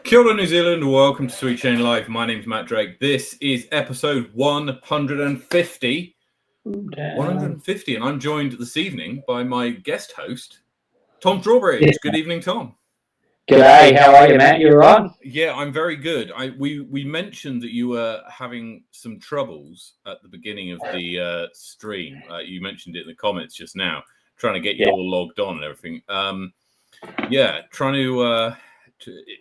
Kia ora, New Zealand. Welcome to Sweet Chain Live. My name's Matt Drake. This is episode 150. 150, and I'm joined this evening by my guest host, Tom Strawbridge. Yeah. Good evening, Tom. G'day, how are you, Matt? You all right? Yeah, I'm very good. We mentioned that you were having some troubles at the beginning of the stream. You mentioned it in the comments just now, trying to get you all logged on and everything. Trying to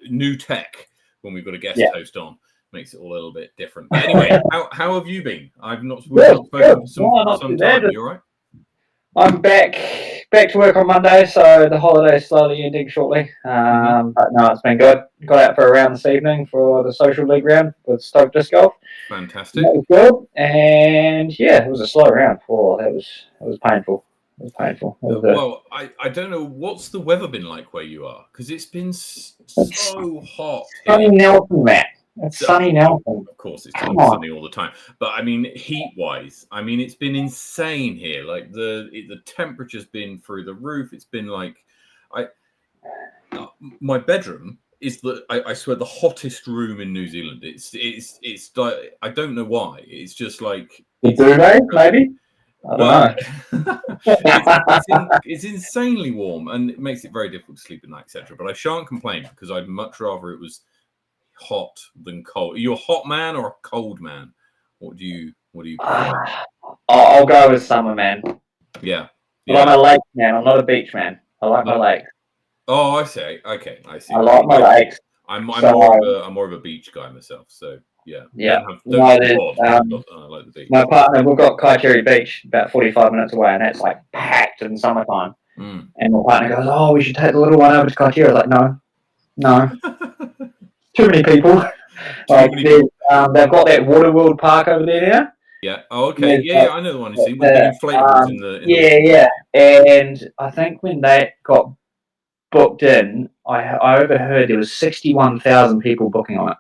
new tech when we've got a guest host on makes it all a little bit different. But anyway, how have you been? We've not spoken for some time. You all right? I'm back to work on Monday, so the holiday's slowly ending shortly. But no, it's been good. Got out for a round this evening for the social league round with Stoke Disc Golf. Fantastic. That was good, and yeah, it was a slow round. It was painful. It was painful. Well, I don't know, what's the weather been like where you are? Because it's been so hot. Sunny Nelson, Matt. It's sunny Nelson. Of course, it's not sunny all the time. But I mean, heat-wise, it's been insane here. Like the temperature's been through the roof. It's been like, my bedroom is I swear the hottest room in New Zealand. It's like, I don't know why. It's just like duvet, maybe. I don't know. It's insanely warm, and it makes it very difficult to sleep at night, etc. But I shan't complain because I'd much rather it was hot than cold. Are you a hot man or a cold man? What do you prefer? I'll go with summer, man. Yeah. I'm a lake man. I'm not a beach man. I like my lake. Oh, I see. Okay, I see. I like my lakes. I'm more of a beach guy myself. So yeah. Yeah. I like the beach. My partner, we've got Kaiteri Beach about 45 minutes away, and that's like packed in summertime. And my partner goes, "Oh, we should take the little one over to Kaiteri." I was like, no. Too many people. They've got that Waterworld Park over there now. Yeah. Oh, okay. Yeah, I know the one you see with the inflatables in the. Yeah. And I think when that got booked in, I overheard there was 61,000 people booking on it.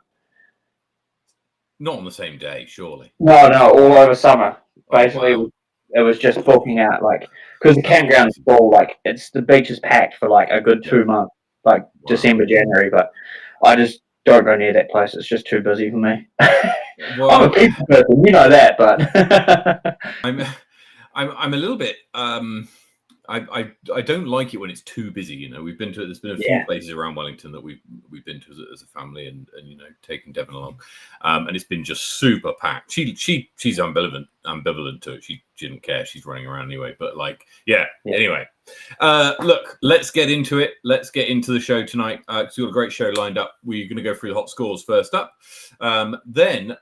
Not on the same day, surely. No, all over summer. Basically, it was just booking out because the campground is full. The beach is packed for a good 2 months, December, January. But I just don't go near that place. It's just too busy for me. Well, I'm a people person, you know that, but I'm a little bit. I don't like it when it's too busy. We've been to. There's been a few places around Wellington that we've been to as a family, and taken Devon along, and it's been just super packed. She's ambivalent to it. She didn't care. She's running around anyway. But anyway. Look, let's get into it. Let's get into the show tonight. We've got a great show lined up. We're going to go through the hot scores first up. Then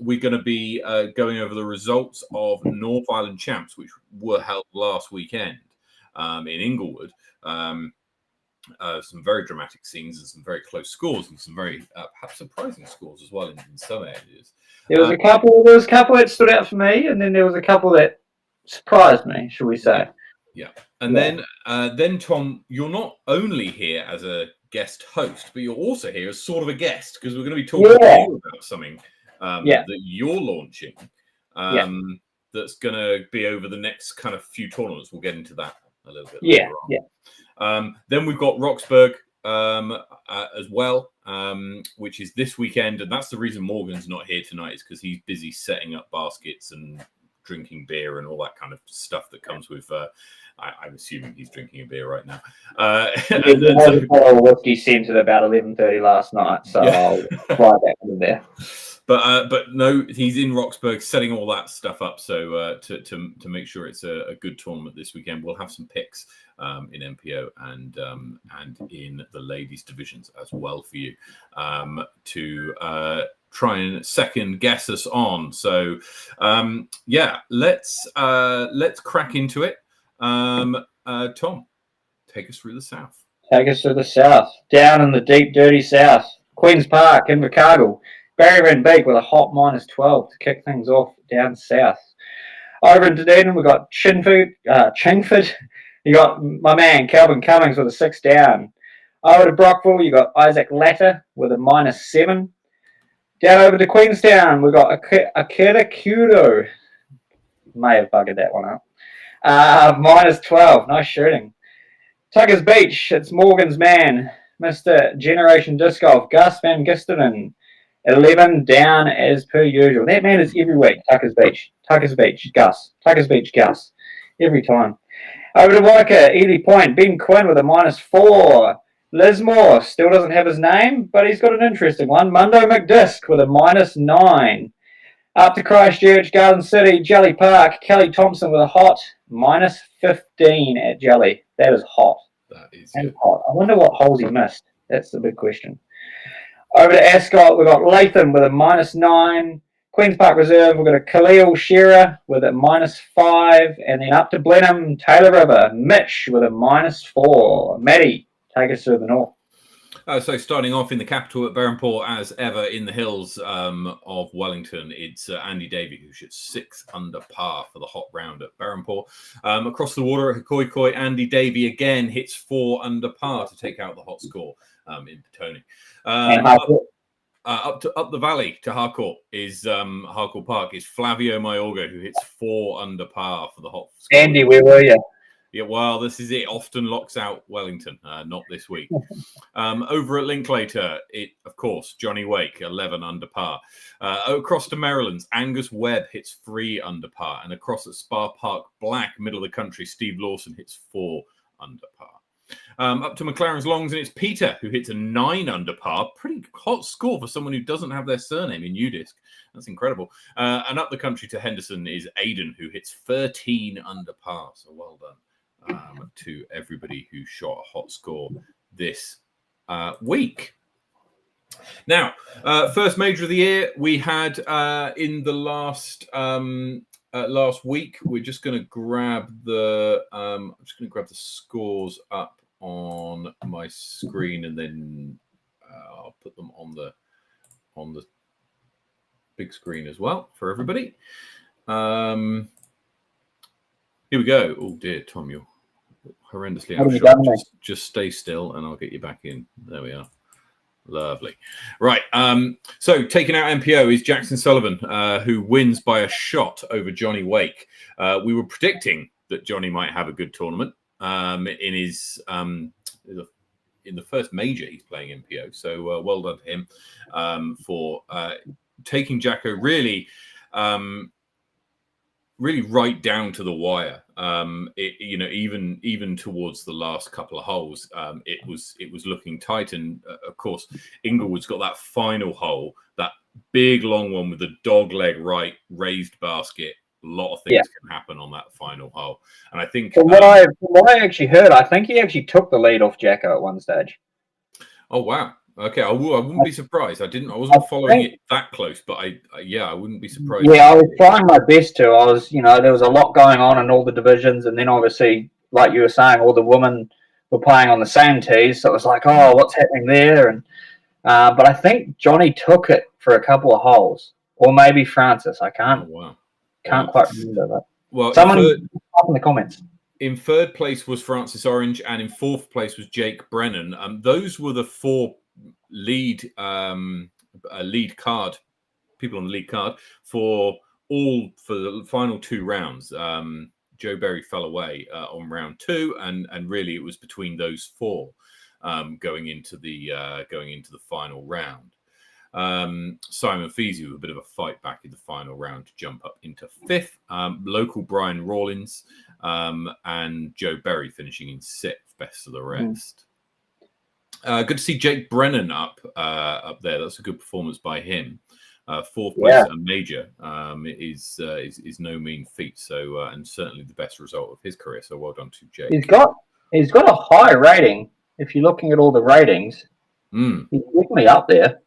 we're going to be going over the results of North Island Champs, which were held last weekend in Inglewood. Some very dramatic scenes and some very close scores, and some very perhaps surprising scores as well in some areas. There was a couple that stood out for me, and then there was a couple that surprised me, shall we say. Yeah. And then Tom, you're not only here as a guest host, but you're also here as sort of a guest, because we're going to be talking to you about something that you're launching that's going to be over the next kind of few tournaments. We'll get into that a little bit later on. Then we've got Roxburgh as well, which is this weekend, and that's the reason Morgan's not here tonight, is because he's busy setting up baskets and drinking beer and all that kind of stuff that comes with. I'm assuming he's drinking a beer right now. A whiskey sent at about 11:30 last night, so I'll write that in there. But no, he's in Roxburgh setting all that stuff up. So to make sure it's a good tournament this weekend, we'll have some picks in MPO and in the ladies divisions as well for you to try and second guess us on. So let's crack into it. Tom, take us through the south. Take us to the south, down in the deep, dirty south. Queen's Park in Invercargill. Barry Van Beek with a hot -12 to kick things off down south. Over in Dunedin, we've got Chingford. You got my man Calvin Cummings with a 6 down. Over to Brockville, you got Isaac Latter with a -7. Down over to Queenstown, we've got Akira Kudo. May have buggered that one up. -12, nice shooting. Tuckers Beach, it's Morgan's man, Mr. Generation Disc Golf, Gus Van Gisteren, 11 down as per usual. That man is every week. Tucker's Beach, Gus. Tucker's Beach, Gus. Every time. Over to Waika, Ely Point, Ben Quinn with a -4. Lismore still doesn't have his name, but he's got an interesting one. Mundo McDisc with a -9. Up to Christchurch, Garden City, Jelly Park, Kelly Thompson with a hot -15 at Jelly. That is hot. That is hot. I wonder what holes he missed. That's the big question. Over to Ascot, we've got Latham with a -9. Queen's Park Reserve, we've got a Khalil Shearer with a -5. And then up to Blenheim, Taylor River, Mitch with a -4. Matty, take us to the north. So starting off in the capital at Berhampore, as ever, in the hills of Wellington, it's Andy Davey who shoots 6 under par for the hot round at Berhampore. Across the water at Hikoikoi, Andy Davey again hits 4 under par to take out the hot score in Petone. Up the valley to Harcourt is Harcourt Park is Flavio Mayorga who hits 4 under par for the hot score. Andy, where were you? Yeah, well, this is it. Often locks out Wellington, not this week. Over at Linklater, of course, Johnny Wake, 11 under par. Across to Maryland's, Angus Webb hits 3 under par. And across at Spa Park Black, middle of the country, Steve Lawson hits 4 under par. Up to McLaren's Longs, and it's Peter who hits a 9 under par. Pretty hot score for someone who doesn't have their surname in UDisc. That's incredible. And up the country to Henderson is Aidan who hits 13 under par. So well done to everybody who shot a hot score this week. Now, first major of the year we had in the last week. We're just going to grab the scores up on my screen, and then I'll put them on the big screen as well for everybody. Here we go. Oh dear, Tom, you're horrendously out of shot. Just stay still and I'll get you back in. There we are. Lovely. Right. So taking out MPO is Jackson Sullivan, who wins by a shot over Johnny Wake. We were predicting that Johnny might have a good tournament in his in the first major he's playing MPO. So well done to him for taking Jacko really right down to the wire. Even towards the last couple of holes, it was looking tight. And of course, Inglewood's got that final hole, that big long one with the dog leg right raised basket. A lot of things can happen on that final hole. And I think from what I actually heard, I think he actually took the lead off Jacko at one stage. Oh wow. Okay, I wouldn't be surprised. I wasn't following it that close, but I wouldn't be surprised. Yeah, I was trying my best to. There was a lot going on in all the divisions, and then obviously, like you were saying, all the women were playing on the same tees, so it was like, oh, what's happening there? And but I think Johnny took it for a couple of holes, or maybe Francis. I can't quite remember that. Well, someone up in the comments. In third place was Francis Orange, and in fourth place was Jake Brennan. Those were the 4 lead card people on the lead card for the final 2 rounds. Joe Berry fell away on round 2, and really it was between those 4 going into the final round. Simon Feasy with a bit of a fight back in the final round to jump up into 5th. Local Brian Rawlins and Joe Berry finishing in 6th, best of the rest. Good to see Jake Brennan up there. That's a good performance by him. 4th place at a major is no mean feat. So and certainly the best result of his career. So well done to Jake. He's got a high rating. If you're looking at all the ratings, he's definitely up there.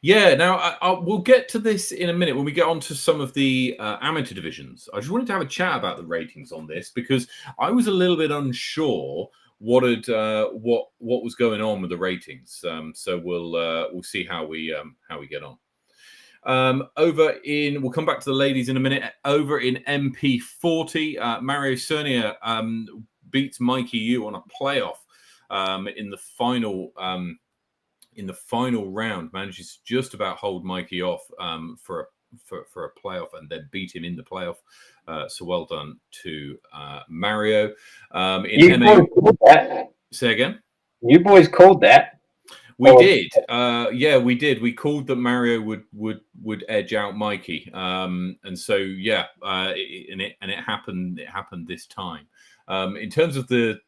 Yeah. Now we'll get to this in a minute when we get on to some of the amateur divisions. I just wanted to have a chat about the ratings on this because I was a little bit unsure what was going on with the ratings. So we'll see how we get on. We'll come back to the ladies in a minute. Over in MP40, Mario Cernia beats Mikey Yu on a playoff in the final round. Manages to just about hold Mikey off for a playoff and then beat him in the playoff. So well done to Mario. Say again. You boys called that. We did. Yeah, we did. We called that Mario would edge out Mikey. And so it happened. It happened this time. In terms of the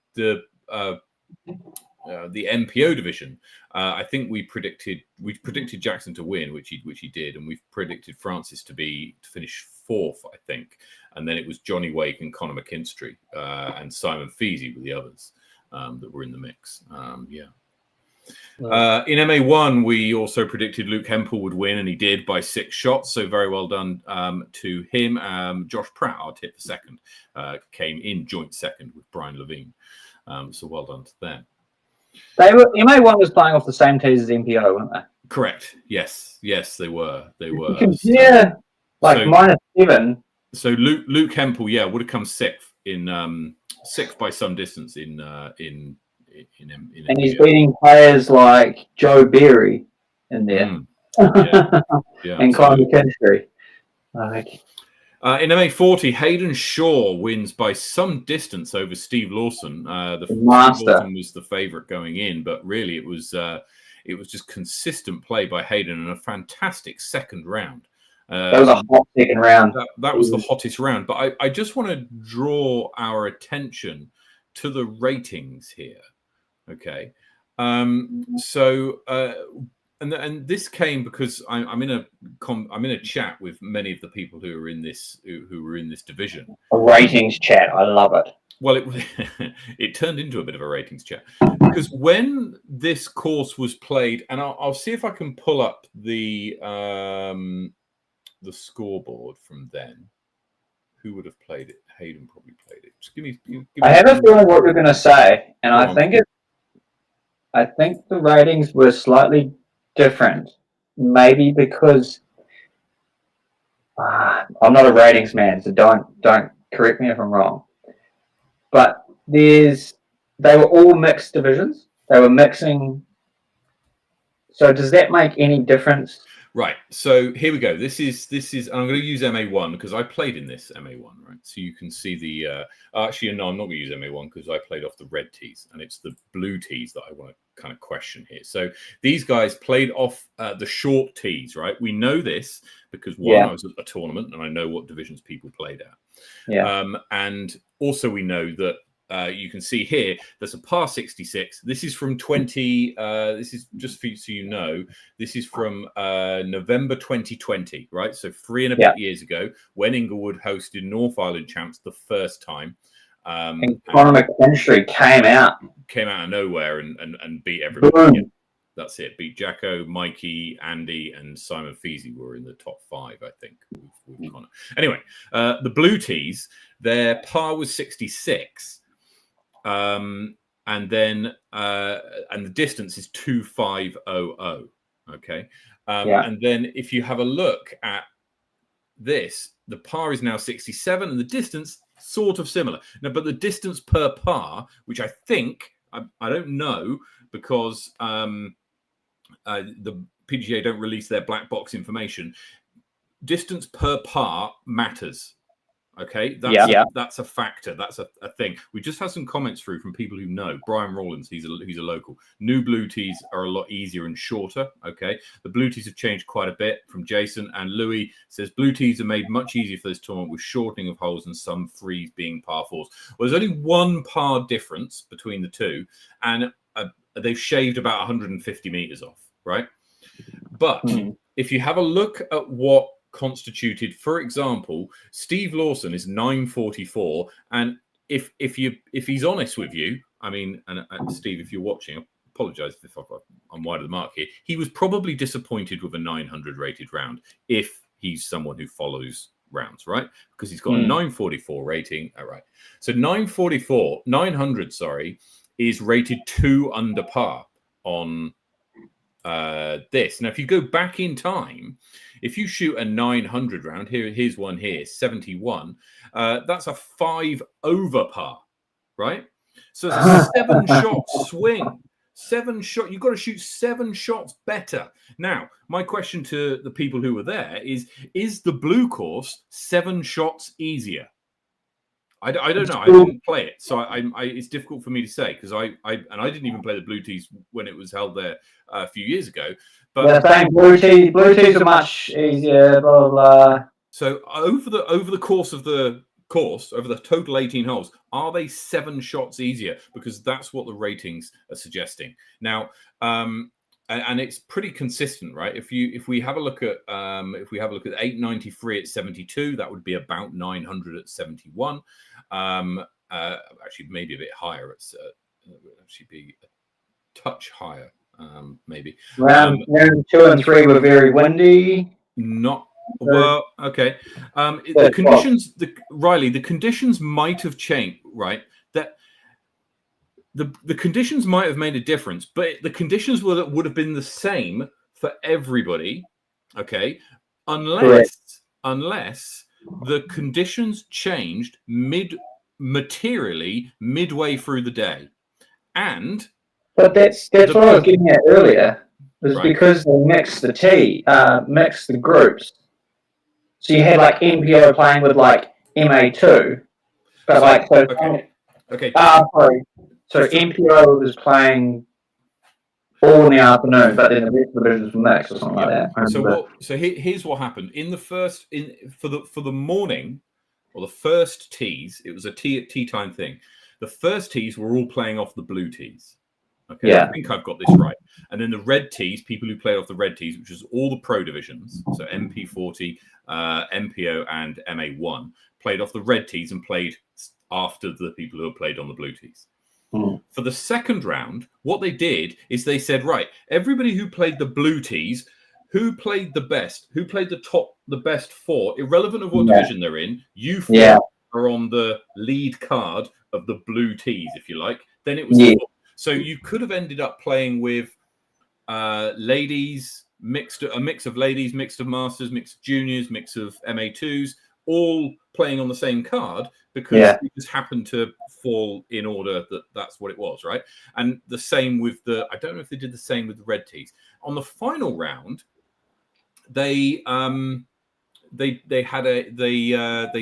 MPO division, I think we predicted Jackson to win, which he did, and we've predicted Francis to finish fourth, I think, and then it was Johnny Wake and Conor McKinstry and Simon Feasy were the others that were in the mix. In MA1, we also predicted Luke Hempel would win, and he did by 6 shots. So very well done to him. Josh Pratt, our tip for second, came in joint second with Brian Levine. So well done to them. MA1 was playing off the same tees as MPO, weren't they? Correct. Yes, they were. Yeah, -7. So Luke Hempel, would have come sixth by some distance in and he's beating players like Joe Berry in there. And Conor McKinstry. In MA40, Hayden Shaw wins by some distance over Steve Lawson. Steve Lawson was the favourite going in, but really it was just consistent play by Hayden and a fantastic second round. That was a hot second round. That was the hottest round. But I just want to draw our attention to the ratings here. Okay. And this came because I'm in a chat with many of the people who were in this division. A ratings chat, I love it. Well, it turned into a bit of a ratings chat because when this course was played, and I'll see if I can pull up the scoreboard from then. Who would have played it? Hayden probably played it. Just give me I have a feeling what you're going to say, and I think the ratings were slightly different, maybe because I'm not a ratings man, so don't correct me if I'm wrong. But they were all mixed divisions. They were mixing. So does that make any difference? Right. So here we go. This is, and I'm going to use MA1 because I played in this MA1, right? So you can see the. Actually, no, I'm not going to use MA1 because I played off the red tees, and it's the blue tees that I want to kind of question here. So these guys played off the short tees, right? We know this because I was at a tournament and I know what divisions people played at. Yeah. And also we know that. You can see here, there's a par 66. This is from 20. This is just for you so you know. This is from November 2020, right? So 3 and a bit years ago, when Inglewood hosted North Island Champs the first time. And Conor McKinstry came out of nowhere and beat everybody. Boom. That's it. Beat Jacko, Mikey, Andy, and Simon Feasy were in the top 5, I think, with Conor. Anyway, the blue tees, their par was 66. And then and the distance is 2,500. Okay. And then if you have a look at this, the par is now 67 and the distance sort of similar. Now, but the distance per par, which I think I don't know because the PGA don't release their black box information. Distance per par matters. Okay, that's a factor. That's a thing. We just had some comments through from people who know. Brian Rawlins, he's a local. New blue tees are a lot easier and shorter. Okay, the blue tees have changed quite a bit from Jason, and Louis says blue tees are made much easier for this tournament with shortening of holes and some threes being par 4s. Well, there's only one par difference between the two, and they've shaved about 150 meters off, right? But if you have a look at what constituted, for example, Steve Lawson is 944, and if he's honest with you, I mean, and Steve, if you're watching, I apologize if I'm wide of the mark here. He was probably disappointed with a 900 rated round if he's someone who follows rounds, right? Because he's got a 944 rating. All right, so 900, is rated 2 under par on this. Now, if you go back in time, if you shoot a 900 round, here's one here, 71, that's a 5 over par, right? So it's a 7-shot swing. 7 shot. You've got to shoot 7 shots better. Now, my question to the people who were there is the blue course 7 shots easier? I don't know. I didn't play it, so it's difficult for me to say because I didn't even play the Blue Tees when it was held there a few years ago. But they're saying Blue Tees are much easier. Blah blah blah. So over the course of the over the total 18 holes, are they 7 shots easier? Because that's what the ratings are suggesting. Now, and it's pretty consistent, right? If we have a look at 893 at 72, that would be about 900 at 71. Actually, maybe a bit higher. It would actually be a touch higher, maybe. Round 2 and 3 were very windy. Not. Well, okay. The conditions, Riley, the conditions might have changed, right? That the conditions might have made a difference, but the conditions would have been the same for everybody, okay? Unless the conditions changed materially midway through the day, but that's what I was getting at earlier. Was right. Because they mixed the groups. So you had like MPO playing with like MA2, but okay. Sorry. So MPO was playing all in the afternoon, but then the rest of the divisions were mixed or something like that. So here's what happened in the first for the morning, or the first tees. It was a tea time thing. The first tees were all playing off the blue tees. Okay, yeah. I think I've got this right. And then the red tees, people who played off the red tees, which is all the pro divisions, so MP40, MPO, and MA1, played off the red tees and played after the people who had played on the blue tees. Mm. For the second round, what they did is they said, right, everybody who played the blue tees, who played the best, who played the best 4, irrelevant of what division they're in, you 4 are on the lead card of the blue tees, if you like. Then it was 4. So you could have ended up playing with ladies, a mix of ladies, mix of masters, mix of juniors, mix of MA2s, all playing on the same card because it just happened to fall in order that's what it was, right? And the same with I don't know if they did the same with the red tees. On the final round, they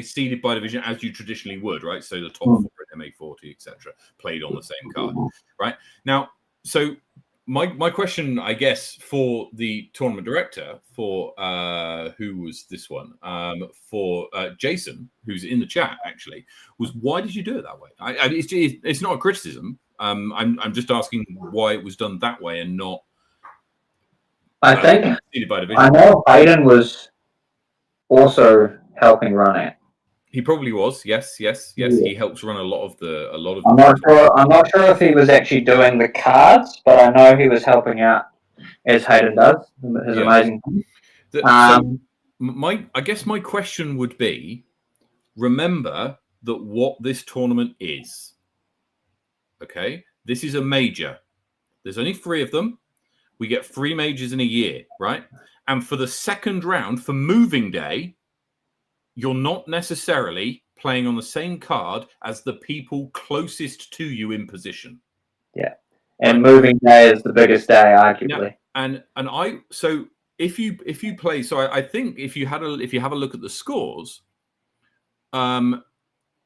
seeded by division as you traditionally would, right? So the top 4 at MA40, etc., played on the same card, right? Now, so my question, I guess, for the tournament director, for who was this one, for Jason, who's in the chat actually, was why did you do it that way? It's not a criticism. I'm just asking why it was done that way and not. I think seeded by division. I know Hayden was also helping run it. He probably was. Yes. Yeah. He helps run a lot of. I'm not sure if he was actually doing the cards, but I know he was helping out as Hayden does. His amazing. I guess my question would be: remember that what this tournament is. Okay, this is a major. There's only 3 of them. We get 3 majors in a year, right? And for the second round, for moving day, you're not necessarily playing on the same card as the people closest to you in position. Yeah. And moving day is the biggest day, arguably. Yeah. So if you play, so I think if you have a look at the scores, and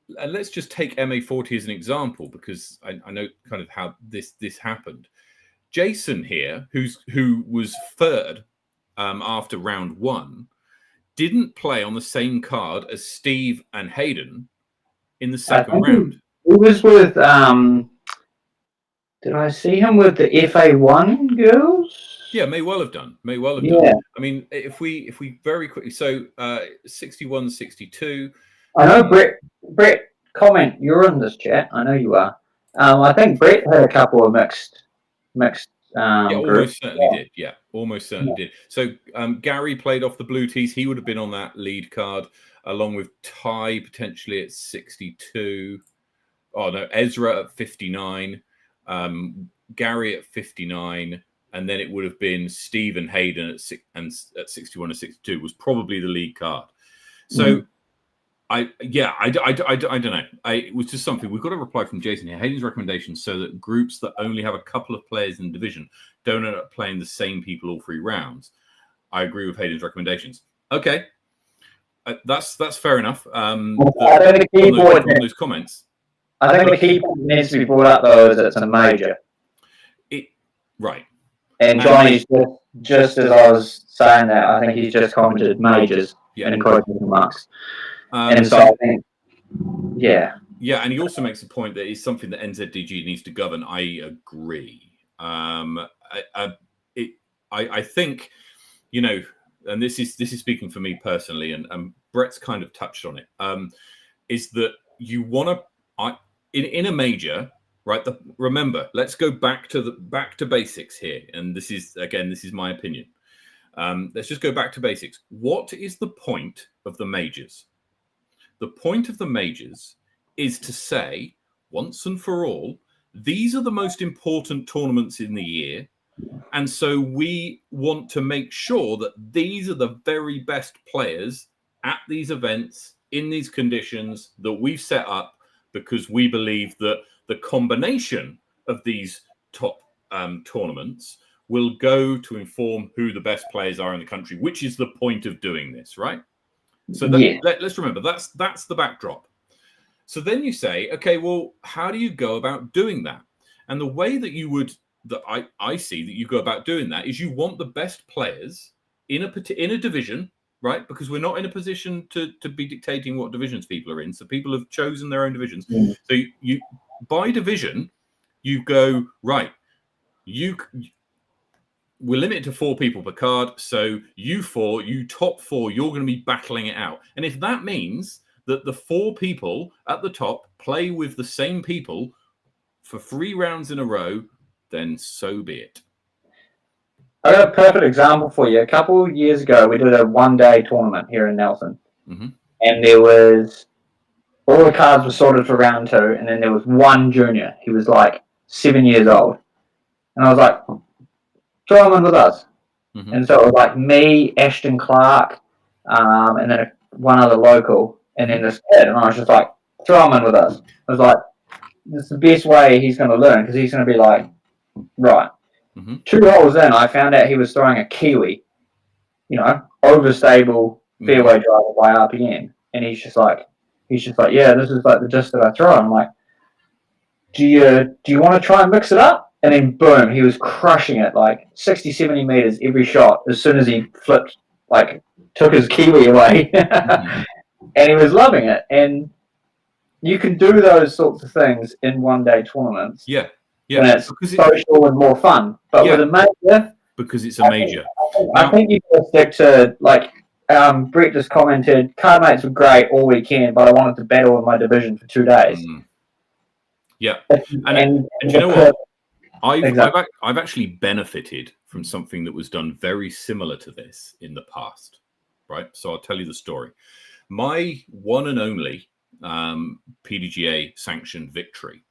let's just take MA40 as an example, because I know kind of how this happened. Jason here, who was third after round 1, didn't play on the same card as Steve and Hayden in the second round. He was with did I see him with the FA1 girls? Yeah, may well have done. Done. I mean, if we very quickly, so 61, 62. I know Brett, comment, you're in this chat. I know you are. I think Brett had a couple of mixed almost certainly did. Yeah, almost certainly did. So Gary played off the blue tees. He would have been on that lead card, along with Ty potentially at 62. Oh no, Ezra at 59, Gary at 59, and then it would have been Steve and Hayden at 61 and 62 was probably the lead card. So. I don't know. It was just something. We've got a reply from Jason here. Hayden's recommendations so that groups that only have a couple of players in the division don't end up playing the same people all 3 rounds. I agree with Hayden's recommendations. Okay. That's fair enough. I think the key point on those comments. I think the key point that needs to be brought up though is it's a major. Right. And Johnny's just as I was saying that, I think he's just commented majors in quotation marks. And so I think, yeah. Yeah, and he also makes the point that it's something that NZDG needs to govern. I agree. I think, you know, and this is speaking for me personally, and Brett's kind of touched on it, is that you want to, in a major, right? Remember, let's go back to basics here, and this is my opinion. Let's just go back to basics. What is the point of the majors? The point of the majors is to say, once and for all, these are the most important tournaments in the year. And so we want to make sure that these are the very best players at these events, in these conditions that we've set up, because we believe that the combination of these top tournaments will go to inform who the best players are in the country, which is the point of doing this, right? So let's remember, that's the backdrop. So then you say, okay, well, how do you go about doing that? And the way that I see that you go about doing that is you want the best players in a division, right? Because we're not in a position to be dictating what divisions people are in. So people have chosen their own divisions. Mm. So you by division, you go, right, we're limited to 4 people per card. So you top 4, you're going to be battling it out. And if that means that the 4 people at the top play with the same people for 3 rounds in a row, then so be it. I got a perfect example for you. A couple of years ago, we did a one-day tournament here in Nelson. Mm-hmm. And there was, all the cards were sorted for round 2, and then there was one junior. He was like 7 years old. And I was like, throw him in with us. Mm-hmm. And so it was like me, Ashton Clark, and then one other local, and then this kid. And I was just like, throw him in with us. I was like, this is the best way he's going to learn, because he's going to be like, right. Mm-hmm. 2 holes in, I found out he was throwing a Kiwi, overstable fairway driver by RPM. And he's just like, yeah, this is like the disc that I throw. I'm like, do you want to try and mix it up? And then boom, he was crushing it, like 60, 70 meters every shot as soon as he flipped, like took his Kiwi away. Mm-hmm. And he was loving it. And you can do those sorts of things in one-day tournaments. Yeah. And it's social and more fun. But with a major... Because it's a major. I think you can stick to, like, Brett just commented, card mates were great all weekend, but I wanted to battle in my division for 2 days. Mm. Yeah. And you know what? I've actually benefited from something that was done very similar to this in the past, right? So I'll tell you the story. My one and only PDGA sanctioned victory,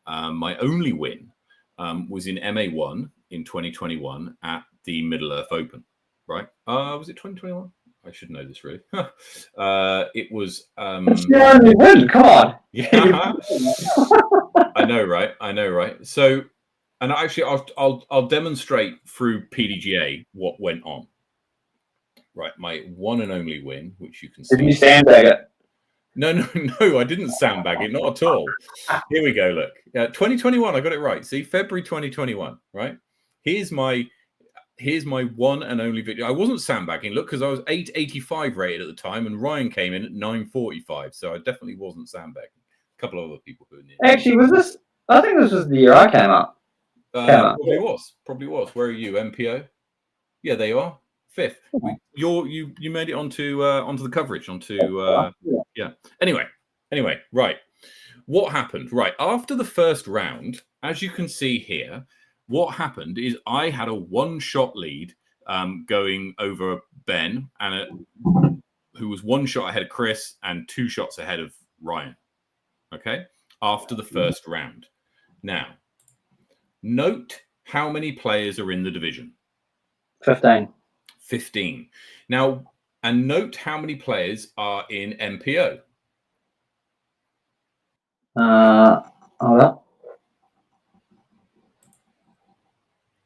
my only win was in MA1 in 2021 at the Middle Earth Open, right? Was it 2021? I should know this really. It was. It's your only win. Come on. Yeah. I know, right? So, and actually, I'll demonstrate through PDGA what went on. Right, my one and only win, which you can see. Did you sandbag it? No, I didn't sandbag it, not at all. Here we go, look. 2021, I got it right. See, February 2021, right? Here's my one and only video. I wasn't sandbagging, look, because I was 885 rated at the time, and Ryan came in at 945, so I definitely wasn't sandbagging. A couple of other people who were near. Actually, I think this was the year I came up. Probably was. Where are you, MPO? Yeah, there you are. 5th. You made it onto the coverage, yeah. Anyway, right. What happened? Right, after the first round, as you can see here, what happened is I had a 1-shot lead going over Ben, and who was 1 shot ahead of Chris and 2 shots ahead of Ryan. Okay, after the first round. Now, note how many players are in the division. 15. Now, and note how many players are in MPO. Hold up.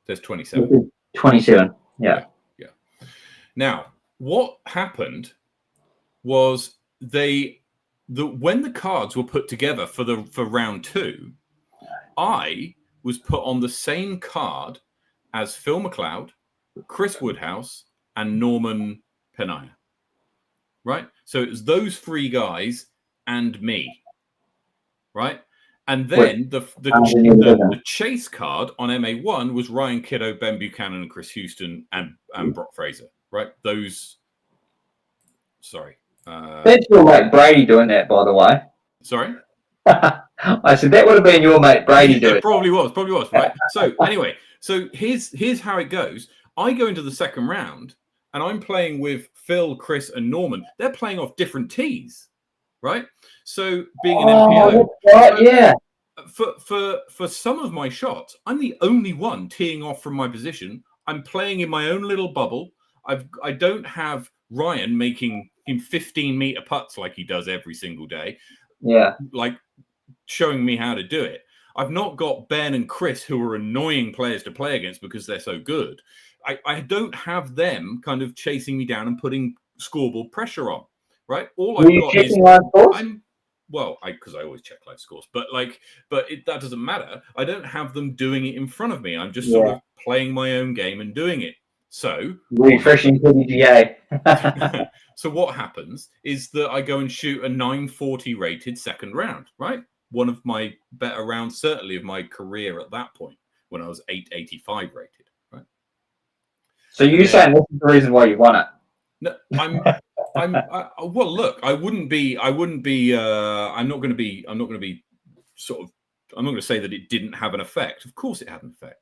There's 27. 27, yeah. Now, what happened was when the cards were put together for round 2, I was put on the same card as Phil McLeod, Chris Woodhouse, and Norman Penaya. Right? So it was those 3 guys and me. Right? And then the chase card on MA1 was Ryan Kiddo, Ben Buchanan, and Chris Houston, and Brock Fraser. Right? Those. Sorry. That's your mate Brady doing that, by the way. Sorry? I said that would have been your mate Brady doing it. Probably was, right? So anyway, here's how it goes. I go into the second round, and I'm playing with Phil, Chris, and Norman. They're playing off different tees, right? So being an MPO, right, yeah. For some of my shots, I'm the only one teeing off from my position. I'm playing in my own little bubble. I don't have Ryan making him 15-meter putts like he does every single day. Yeah, like showing me how to do it. I've not got Ben and Chris, who are annoying players to play against because they're so good. I don't have them kind of chasing me down and putting scoreboard pressure on, right? All I've got is because I always check live scores, but that doesn't matter. I don't have them doing it in front of me. I'm just sort of playing my own game and doing it. So refreshing PDGA. So what happens is that I go and shoot a 940 rated second round, right? One of my better rounds, certainly of my career at that point, when I was 885 rated, right? So you're saying this is the reason why you won it? No, well, look, I'm not going to say that it didn't have an effect. Of course it had an effect.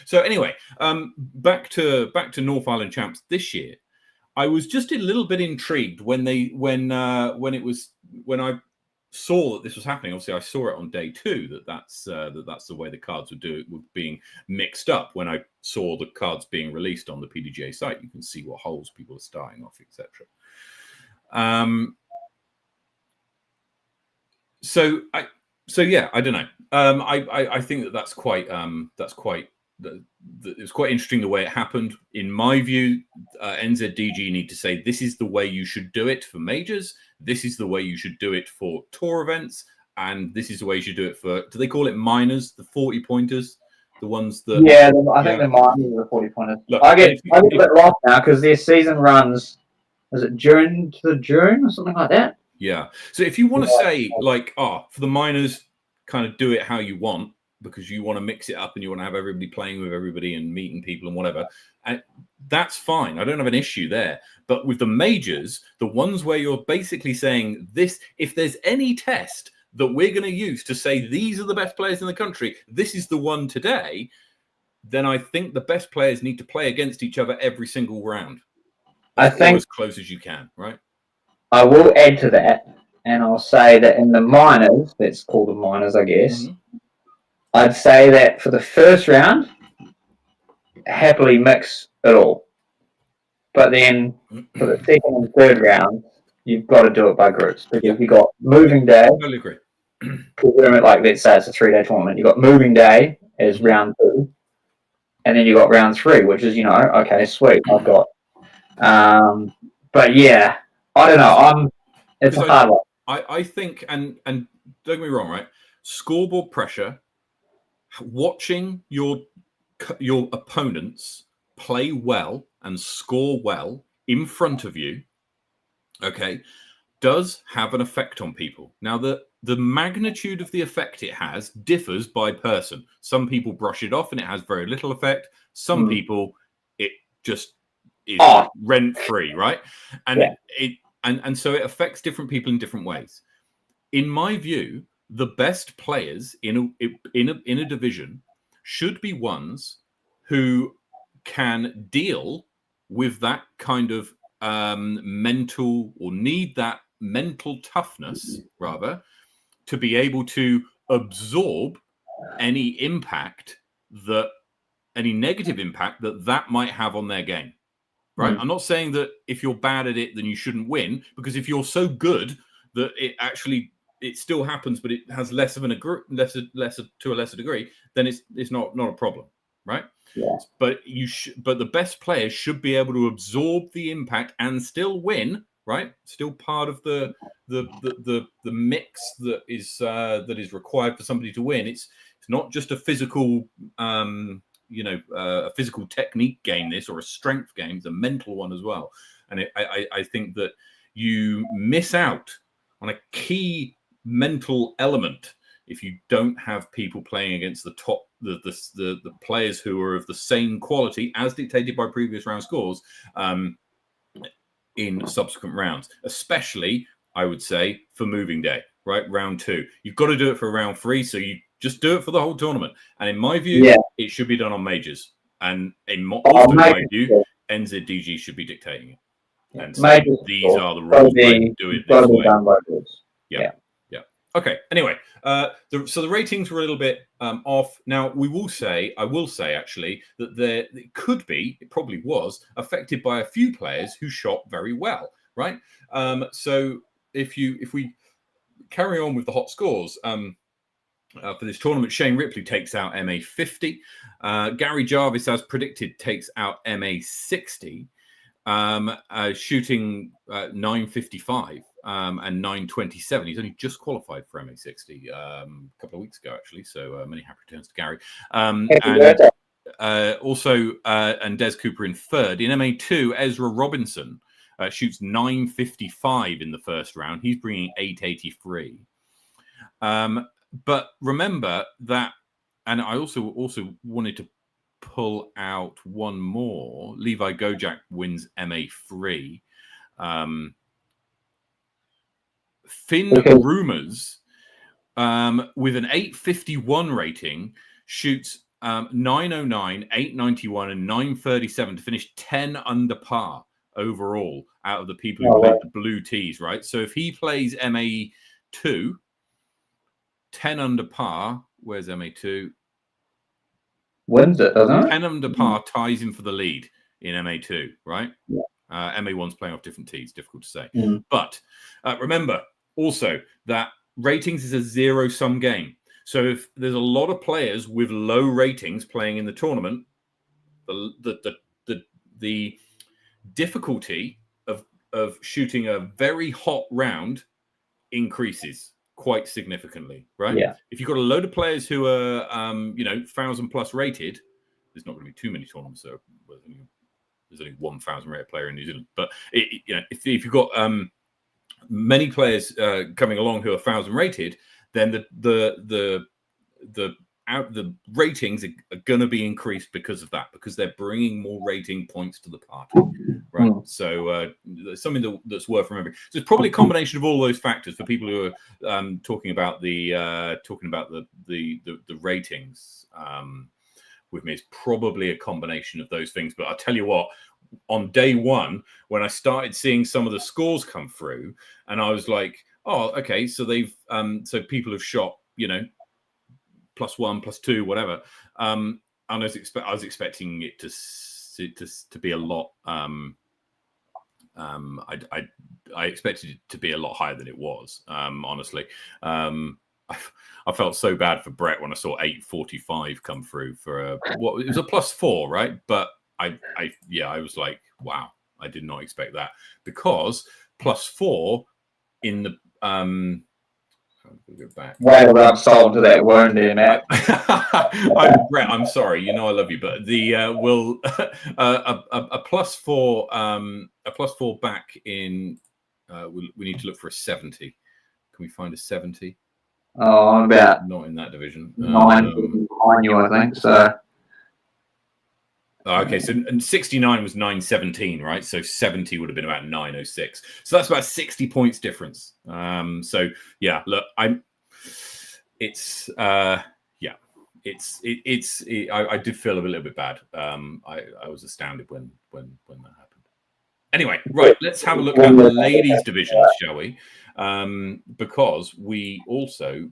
So anyway, back to North Island Champs this year. I was just a little bit intrigued when I saw that this was happening. Obviously, I saw it on day 2 that's the way the cards were being mixed up. When I saw the cards being released on the PDGA site, you can see what holes people are starting off, etc. So yeah, I don't know. I think that's quite it was quite interesting the way it happened. In my view, NZDG need to say this is the way you should do it for majors. This is the way you should do it for tour events, and this is the way you should do it for. Do they call it minors? The 40-pointers, the ones that. Yeah, I think the minors are the 40-pointers. I get a bit lost now because their season runs. Is it June to June or something like that? Yeah. So if you want to say for the minors, kind of do it how you want, because you want to mix it up and you want to have everybody playing with everybody and meeting people and whatever, and that's fine. I don't have an issue there. But with the majors, the ones where you're basically saying this, if there's any test that we're going to use to say these are the best players in the country, this is the one today, then I think the best players need to play against each other every single round. I think as close as you can, right? I will add to that, and I'll say that in the minors, let's call them minors, I guess, I'd say that for the first round, happily mix it all. But then for the second and third round, you've got to do it by groups. Because you've got moving day. I totally agree. Like, let's say it's a 3-day tournament. You've got moving day as round 2. And then you've got round 3, which is, okay, sweet, I've got. But yeah, I don't know. It's a hard one. I think, and don't get me wrong, right? Scoreboard pressure, watching your opponents play well and score well in front of you, okay, does have an effect on people. Now, the magnitude of the effect it has differs by person. Some people brush it off and it has very little effect. Some people, it just is rent-free, right? And and so it affects different people in different ways. In my view, the best players in a division should be ones who can deal with that kind of mental, or need that mental toughness, rather, to be able to absorb any negative impact that might have on their game. Right? I'm not saying that if you're bad at it, then you shouldn't win, because if you're so good that it still happens, but it has less of to a lesser degree, then it's not a problem, right? Yeah. But but the best players should be able to absorb the impact and still win, right? Still part of the mix that is required for somebody to win. It's not just a physical a physical technique game, this, or a strength game. It's a mental one as well. And I think that you miss out on a key mental element if you don't have people playing against the top, the players who are of the same quality as dictated by previous round scores in subsequent rounds, especially, I would say, for moving day, right? Round 2. You've got to do it for round 3, so you just do it for the whole tournament. And in my view, it should be done on majors. And in my view, NZDG should be dictating it. And say, these are the rules, do it this way. Yeah. Okay. Anyway, so the ratings were a little bit off. Now I will say actually that it probably was affected by a few players who shot very well, right? So if we carry on with the hot scores for this tournament, Shane Ripley takes out MA 50. Gary Jarvis, as predicted, takes out MA 60. Shooting 955 and 927. He's only just qualified for MA60 a couple of weeks ago, actually. So many happy returns to Gary. And Des Cooper in third. In MA2, Ezra Robinson shoots 955 in the first round. He's bringing 883. But remember that, and I also wanted to pull out one more. Levi Gojak wins MA3. Finn Rumors, with an 851 rating, shoots 909, 891, and 937 to finish 10 under par overall out of the people who played the blue tees, right? So if he plays MA2, 10 under par, where's MA2? Wins it, doesn't it? 10 under par ties him for the lead in MA2, right? Yeah. MA1's playing off different tees, difficult to say. But remember also that ratings is a zero-sum game. So if there's a lot of players with low ratings playing in the tournament, the difficulty of shooting a very hot round increases quite significantly, right? Yeah. If you've got a load of players who are 1,000 plus rated, there's not going to be too many tournaments. So there's only 1,000 rated player in New Zealand. But if you've got many players coming along who are 1,000 rated, then the ratings are going to be increased because of that, because they're bringing more rating points to the party, right? So something that's worth remembering. So it's probably a combination of all those factors for people who are talking about the ratings with me. It's probably a combination of those things. But I'll tell you what, on day one, when I started seeing some of the scores come through, and I was like, oh, okay, so they've so people have shot, +1, +2, whatever. And I was expecting it to be a lot. I expected it to be a lot higher than it was. Honestly, I felt so bad for Brett when I saw 845 come through for it was a +4, right? But I was like, wow, I did not expect that, because +4 in the go back. Well done, salt to that wound there, Matt. Brett, I'm sorry, I love you, but the will a +4 back in. We need to look for a 70. Can we find a 70? Oh, about not in that division. 9 behind you, I think. So. Okay, so and 69 was 917, right? So 70 would have been about 906. So that's about 60 points difference. So yeah, look, I did feel a little bit bad. I was astounded when that happened. Anyway, right, let's have a look at the ladies' divisions, shall we? Because we also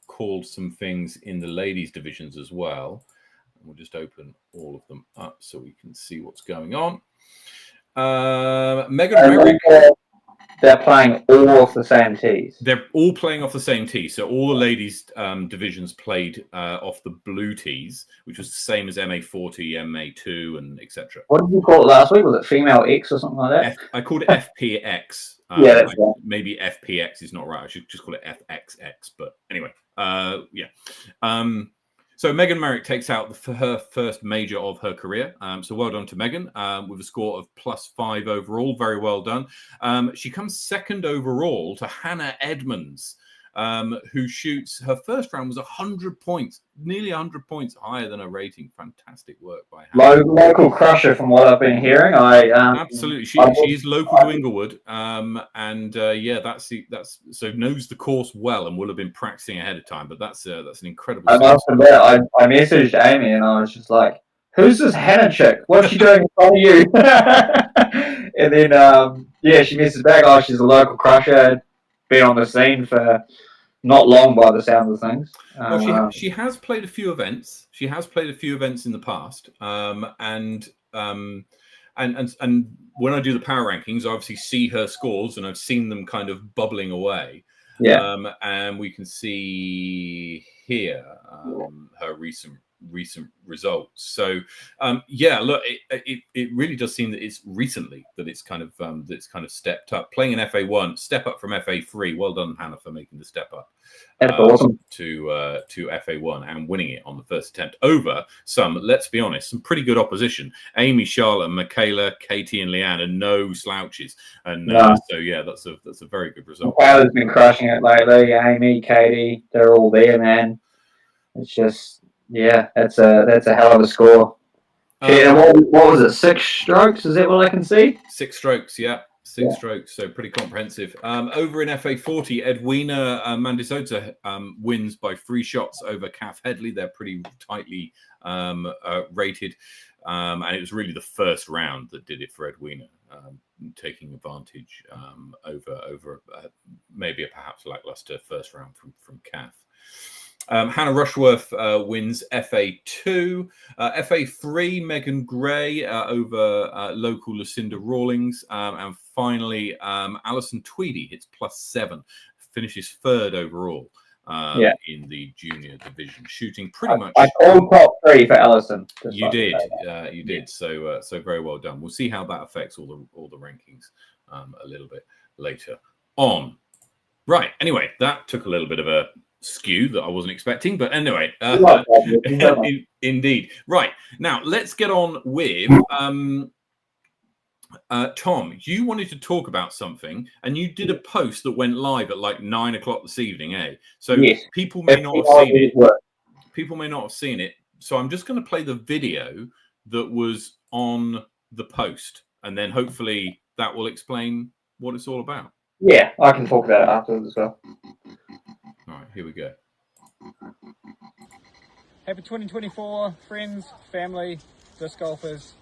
called some things in the ladies' divisions as well. We'll just open all of them up so we can see what's going on. Megan Merrick. they're playing all off the same tees. They're all playing off the same tee. So all the ladies' divisions played off the blue tees, which was the same as MA40, MA2, and etc. What did you call it last week? Was it female X or something like that? I called it FPX. Yeah, that's right. Maybe FPX is not right. I should just call it FXX. But anyway, yeah. So Megan Merrick takes out her first major of her career. So well done to Megan with a score of +5 overall. Very well done. She comes second overall to Hannah Edmonds, who shoots her first round was 100 points, nearly 100 points higher than her rating. Fantastic work by Hannah. Local crusher, from what I've been hearing. Absolutely, she is local to Inglewood, yeah, that's so knows the course well and will have been practicing ahead of time. But that's an incredible. I must admit, I messaged Amy and I was just like, "Who's this Hannah chick? What's she doing in front of you?" And then yeah, she messaged back, "Oh, she's a local crusher, been on the scene for not long by the sound of things." Well, she has played a few events. She has played a few events in the past, and when I do the power rankings, I obviously see her scores, and I've seen them kind of bubbling away. Yeah. And we can see here her recent results. So yeah, look, it really does seem that it's recently that it's kind of stepped up. Playing an FA1, step up from FA3. Well done, Hannah, for making the step up awesome. to FA1 and winning it on the first attempt over some, let's be honest, some pretty good opposition. Amy, Charlotte, Michaela, Katie, and Leanne are no slouches, and so yeah, that's a very good result. Michaela's been crushing it lately. Amy, Katie, they're all there, man. It's just. Yeah, that's a hell of a score. Yeah, what was it? 6 strokes? Is that what I can see? 6 strokes, yeah. 6 strokes, so pretty comprehensive. Over in FA40, Edwina Mandisota wins by 3 shots over Kath Headley. They're pretty tightly rated, and it was really the first round that did it for Edwina, taking advantage over maybe a perhaps lackluster first round from Kath. Hannah Rushworth wins FA2. FA3, Megan Gray over local Lucinda Rawlings. And finally, Alison Tweedy hits +7, finishes 3rd overall in the junior division, shooting pretty much. I called top 3 for Alison. You did. You did. So very well done. We'll see how that affects all the rankings a little bit later on. Right. Anyway, that took a little bit of a skew that I wasn't expecting, but anyway, indeed. Right, now let's get on with Tom. You wanted to talk about something, and you did a post that went live at like 9 o'clock this evening, So yes. People may not have seen it. People may not have seen it, so I'm just going to play the video that was on the post, and then hopefully that will explain what it's all about. Yeah, I can talk about it afterwards as well. All right, here we go. Happy 2024, friends, family, disc golfers.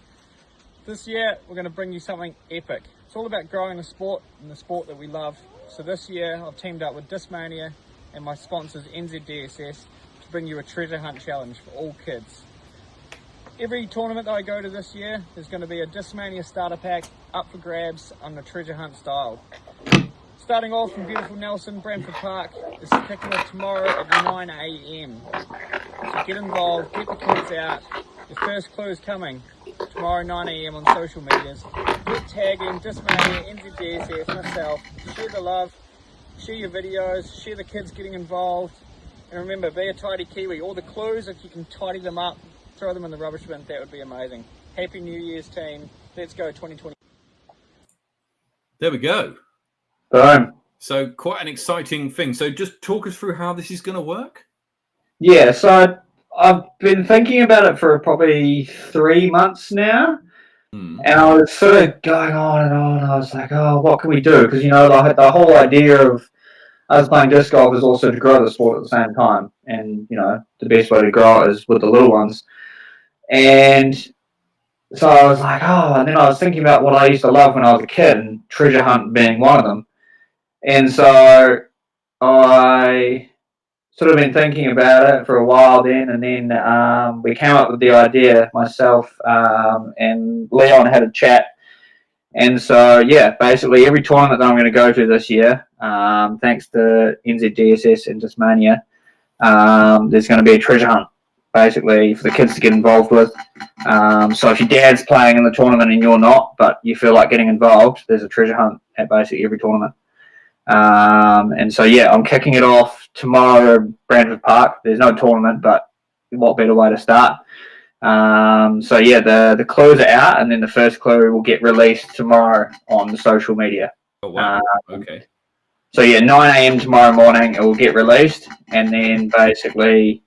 This year, we're going to bring you something epic. It's all about growing the sport and the sport that we love. So this year, I've teamed up with Discmania and my sponsors NZDSS to bring you a treasure hunt challenge for all kids. Every tournament that I go to this year, there's going to be a Discmania starter pack up for grabs on the treasure hunt style. Starting off in beautiful Nelson, Brantford Park, is kicking off tomorrow at 9 a.m. So get involved, get the kids out. Your first clue is coming tomorrow 9 a.m. on social medias. Get tagging, Discmania, NZDSS, myself. Share the love, share your videos, share the kids getting involved. And remember, be a tidy Kiwi. All the clues, if you can tidy them up, throw them in the rubbish bin, that would be amazing. Happy New Year's, team. Let's go 2020. There we go. Boom. So quite an exciting thing. So just talk us through how this is going to work. Yeah, so I've been thinking about it for probably 3 months now. And I was sort of going on and on. I was like, oh, what can we do? Because, the whole idea of us playing disc golf is also to grow the sport at the same time. And, the best way to grow it is with the little ones. And so I was like, oh, and then I was thinking about what I used to love when I was a kid, and treasure hunt being one of them. And so I sort of been thinking about it for a while then, and then we came up with the idea, myself and Leon had a chat, And so, yeah, basically every tournament that I'm going to go to this year, thanks to NZDSS and Tasmania, there's going to be a treasure hunt, basically, for the kids to get involved with. So if your dad's playing in the tournament and you're not, but you feel like getting involved, there's a treasure hunt at basically every tournament. And so, yeah, I'm kicking it off tomorrow at Brantford Park. There's no tournament, but what better way to start? So, yeah, the clues are out, and then the first clue will get released tomorrow on the social media. Oh, wow. Okay. So, yeah, 9 a.m. tomorrow morning, it will get released, and then basically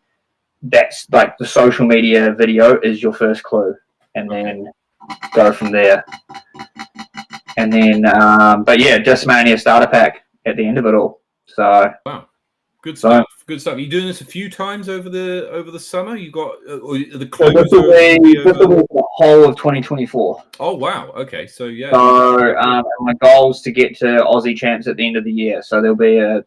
that's like the social media video is your first clue, and then go from there. And then, but yeah, Discmania starter pack at the end of it all. So wow, good stuff. Good stuff. Are you doing this a few times over the summer? You got or the clues? This will be the whole of 2024. Oh wow. Okay. So yeah. So my goal is to get to Aussie champs at the end of the year. So there'll be a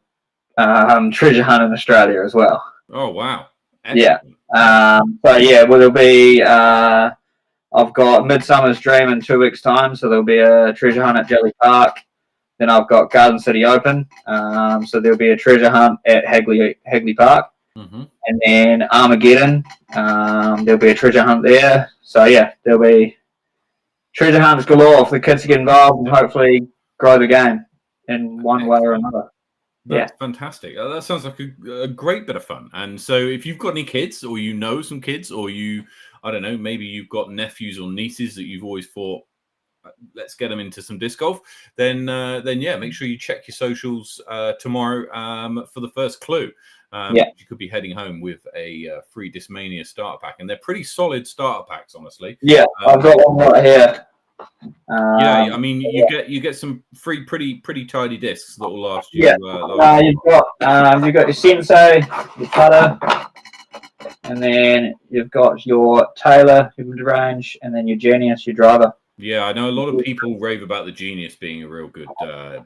treasure hunt in Australia as well. Oh wow. Excellent. Yeah. So yeah, well there'll be. I've got Midsummer's Dream in 2 weeks' time, so there'll be a treasure hunt at Jelly Park. Then I've got Garden City Open, so there'll be a treasure hunt at Hagley Park. Mm-hmm. And then Armageddon, there'll be a treasure hunt there. So yeah, there'll be treasure hunts galore for the kids to get involved and hopefully grow the game in one way or another. That's fantastic. That sounds like a great bit of fun. And so if you've got any kids or you know some kids or I don't know, maybe you've got nephews or nieces that you've always thought, let's get them into some disc golf, then yeah, make sure you check your socials tomorrow for the first clue. You could be heading home with a free Discmania starter pack. And they're pretty solid starter packs, honestly. Yeah, I've got one right here. I mean, you get some free, pretty tidy discs that will last you. You've got your Sensei, your putter, and then you've got your Taylor, your mid-range, and then your Genius, your driver. Yeah, I know a lot of people rave about the Genius being a real good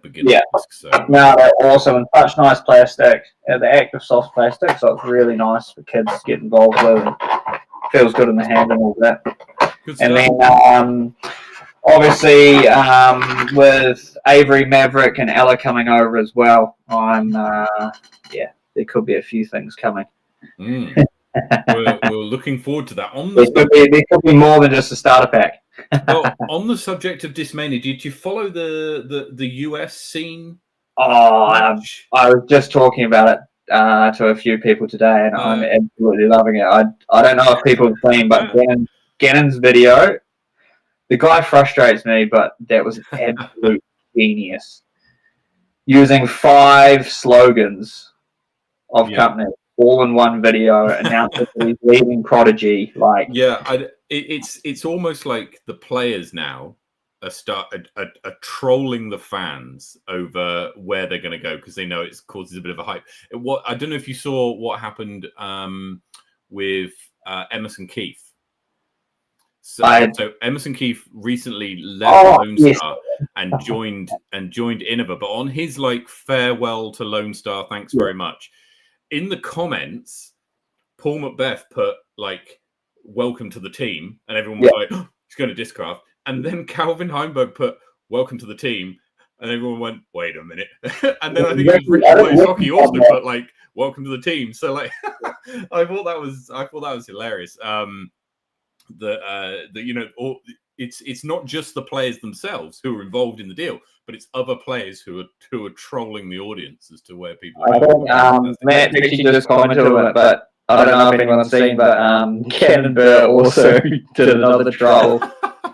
beginner disc. So. No, they're awesome and such nice plastic. The active soft plastic, so it's really nice for kids to get involved with and feels good in the hand and all that. Good and stuff. then obviously with Avery, Maverick, and Ella coming over as well, there could be a few things coming. We're looking forward to that. There could be more than just a starter pack. Well, on the subject of Discmania, did you follow the US scene? I was just talking about it to a few people today, and I'm absolutely loving it. I don't know if people have seen, but Gannon's video, the guy frustrates me, but that was absolute genius. Using 5 slogans of companies all in one video, announcing he's leaving Prodigy. It's almost like the players now are trolling the fans over where they're going to go because they know it causes a bit of a hype. I don't know if you saw what happened with Emerson Keith. So Emerson Keith recently left Lone Star and joined Innova, but on his farewell to Lone Star, thanks very much. In the comments, Paul Macbeth put welcome to the team, and everyone was like, oh, he's going to Discraft. And then Calvin Heimberg put welcome to the team, and everyone went, wait a minute. And then I think it was Richard Plays Hockey also put welcome to the team. So I thought that was hilarious. It's not just the players themselves who are involved in the deal, but it's other players who are trolling the audience as to where people are. I think Matt actually just commented on it, but I don't know if anyone's seen, but Cannon Burr also did another troll,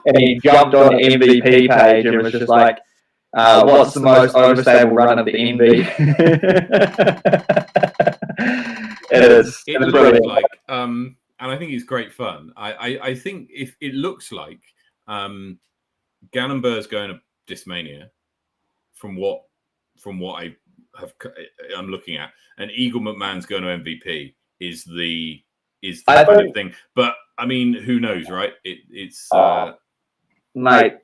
and he jumped on the MVP page and was just like, what's the most overstable run of the MV? It's brilliant. And I think it's great fun. I think if it looks like Gannon Burr's going to Discmania, from what I'm looking at, and Eagle McMahon's going to MVP is the kind of thing. But I mean, who knows, right? It's mate.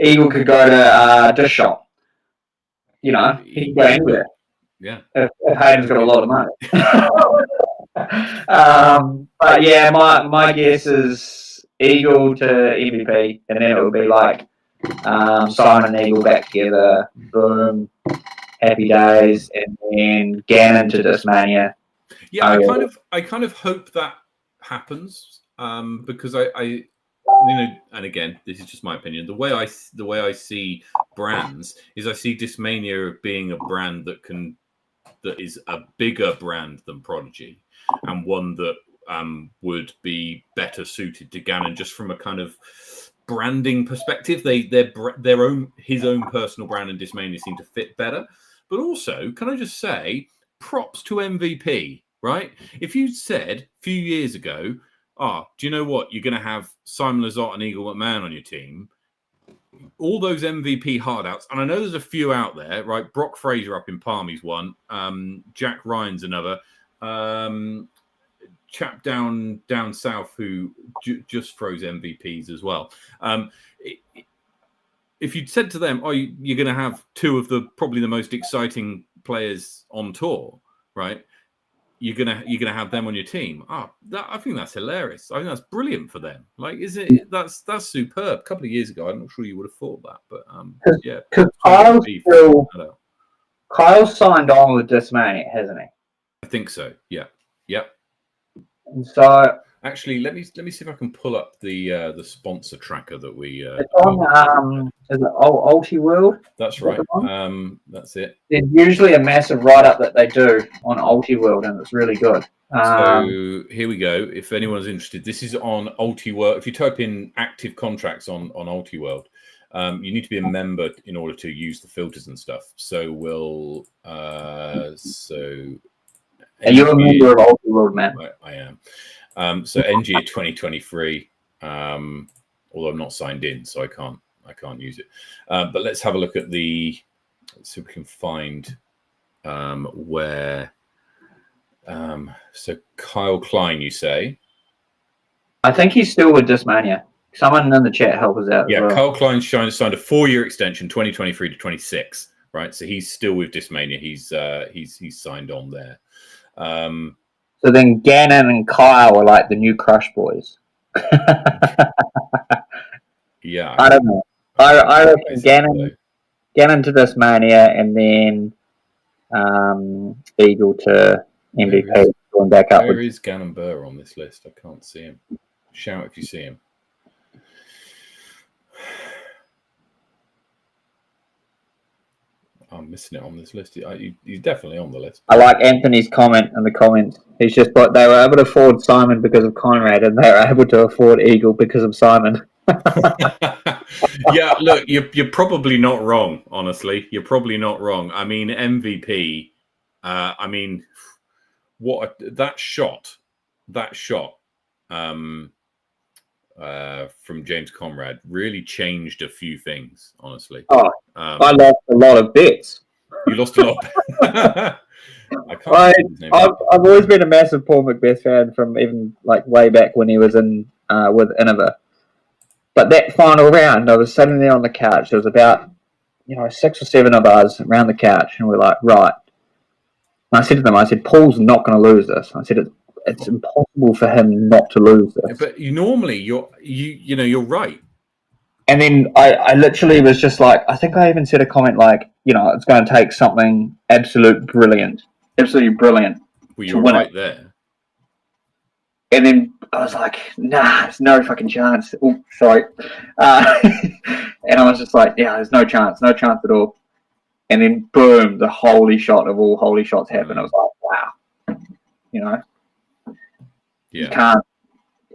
Eagle could go to Dish Shop. He can go anywhere. Yeah. If Hayden's got a lot of money. But yeah, my guess is Eagle to MVP, and then it would be like Simon and Eagle back together, boom, happy days, and then Gannon to Dismania. Yeah, I kind of hope that happens because I and again, this is just my opinion. The way I see brands is I see Dismania being a brand that is a bigger brand than Prodigy, and one that would be better suited to Gannon just from a kind of branding perspective. His own personal brand and Dismania seem to fit better. But also, can I just say, props to MVP, right? If you said a few years ago, do you know what? You're going to have Simon Lizotte and Eagle McMahon on your team. All those MVP hardouts, and I know there's a few out there, right? Brock Fraser up in Palmy's one. Jack Ryan's another. Chap down south who just throws MVPs as well. If you'd said to them, you're going to have two of probably the most exciting players on tour, right? You're gonna have them on your team. I think that's hilarious. I think that's brilliant for them. Like, is it? That's superb. A couple of years ago, I'm not sure you would have thought that, but yeah. Because Kyle's signed on with Dismania, hasn't he? I think so. Yeah. And so actually, let me see if I can pull up the sponsor tracker that we. It's on. Is it Ulti World? That's right. That's it. There's usually a massive write-up that they do on Ulti World, and it's really good. So here we go. If anyone's interested, this is on Ulti World. If you type in active contracts on Ulti World, you need to be a member in order to use the filters and stuff. So we'll. Are you a member of Ulti World, man? I am. So NG 2023. Although I'm not signed in, so I can't use it. But let's have a look at let's see if we can find where. So Kyle Klein, you say? I think he's still with Dismania. Someone in the chat help us out. Yeah, Kyle Klein signed a 4-year extension, 2023 to 26. Right, so he's still with Dismania. He's signed on there. So then Gannon and Kyle are like the new Crush Boys. Yeah, I don't know. I reckon Gannon to Dismania, and then Eagle to MVP going back up. Where is Gannon Burr on this list? I can't see him. Shout if you see him. I'm missing it on this list. He's definitely on the list. I like Anthony's comment in the comments. He's just put, they were able to afford Simon because of Conrad, and they were able to afford Eagle because of Simon. Yeah, look, you're probably not wrong. Honestly, you're probably not wrong. I mean, MVP. That shot from James Conrad really changed a few things. Honestly, I lost a lot of bets. You lost a lot. I've always been a massive Paul Macbeth fan from even like way back when he was in with Innova. But that final round, I was sitting there on the couch. There was about 6 or 7 of us around the couch, and we're like, right. And I said to them, Paul's not going to lose this. I said it's impossible for him not to lose this. But you're right. And then I literally was just like, I think I even said a comment like, it's going to take something absolutely brilliant. Well, you're right there. And then I was like, nah, there's no fucking chance. Oh, sorry. And I was just like, yeah, there's no chance at all. And then boom, the holy shot of all holy shots happened. I was like, wow. You can't.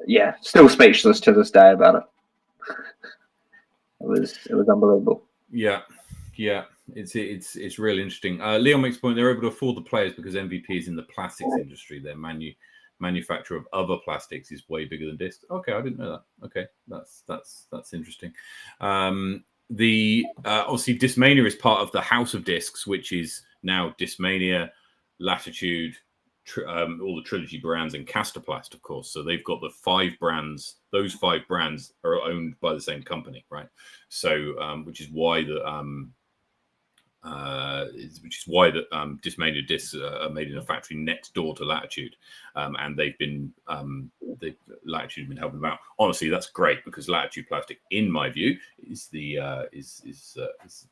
Yeah, still speechless to this day about it. It was unbelievable. Yeah, it's really interesting. Leon makes a point. They're able to afford the players because MVP is in the plastics industry. Their manufacture of other plastics is way bigger than discs. Okay, I didn't know that. Okay, that's interesting. Obviously Discmania is part of the House of Discs, which is now Discmania, Latitude, all the Trilogy brands, and Casterplast, of course. So they've got the 5 brands. Those 5 brands are owned by the same company, right? So, which is why which is why the dismated discs are made in a factory next door to Latitude, and Latitude have been helping them out. Honestly, that's great because Latitude plastic, in my view, is the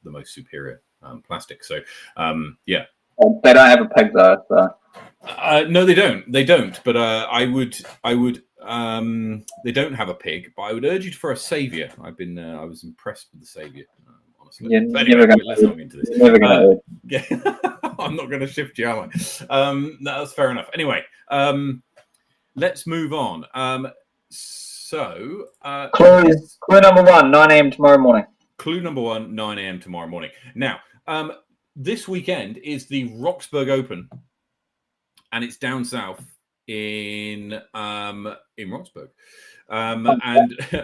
most superior plastic. So yeah. They don't have a pig though. So. No, they don't. They don't. But I would. They don't have a pig, but I would urge you for a Saviour. I was impressed with the Saviour. Honestly. But anyway, let's not get into this. Yeah, I'm not going to shift you, am I? No, that's fair enough. Anyway, let's move on. Clue number 1, 9 a.m. tomorrow morning. Clue number 1, 9 a.m. tomorrow morning. Now, this weekend is the Roxburgh Open, and it's down south in Roxburgh. And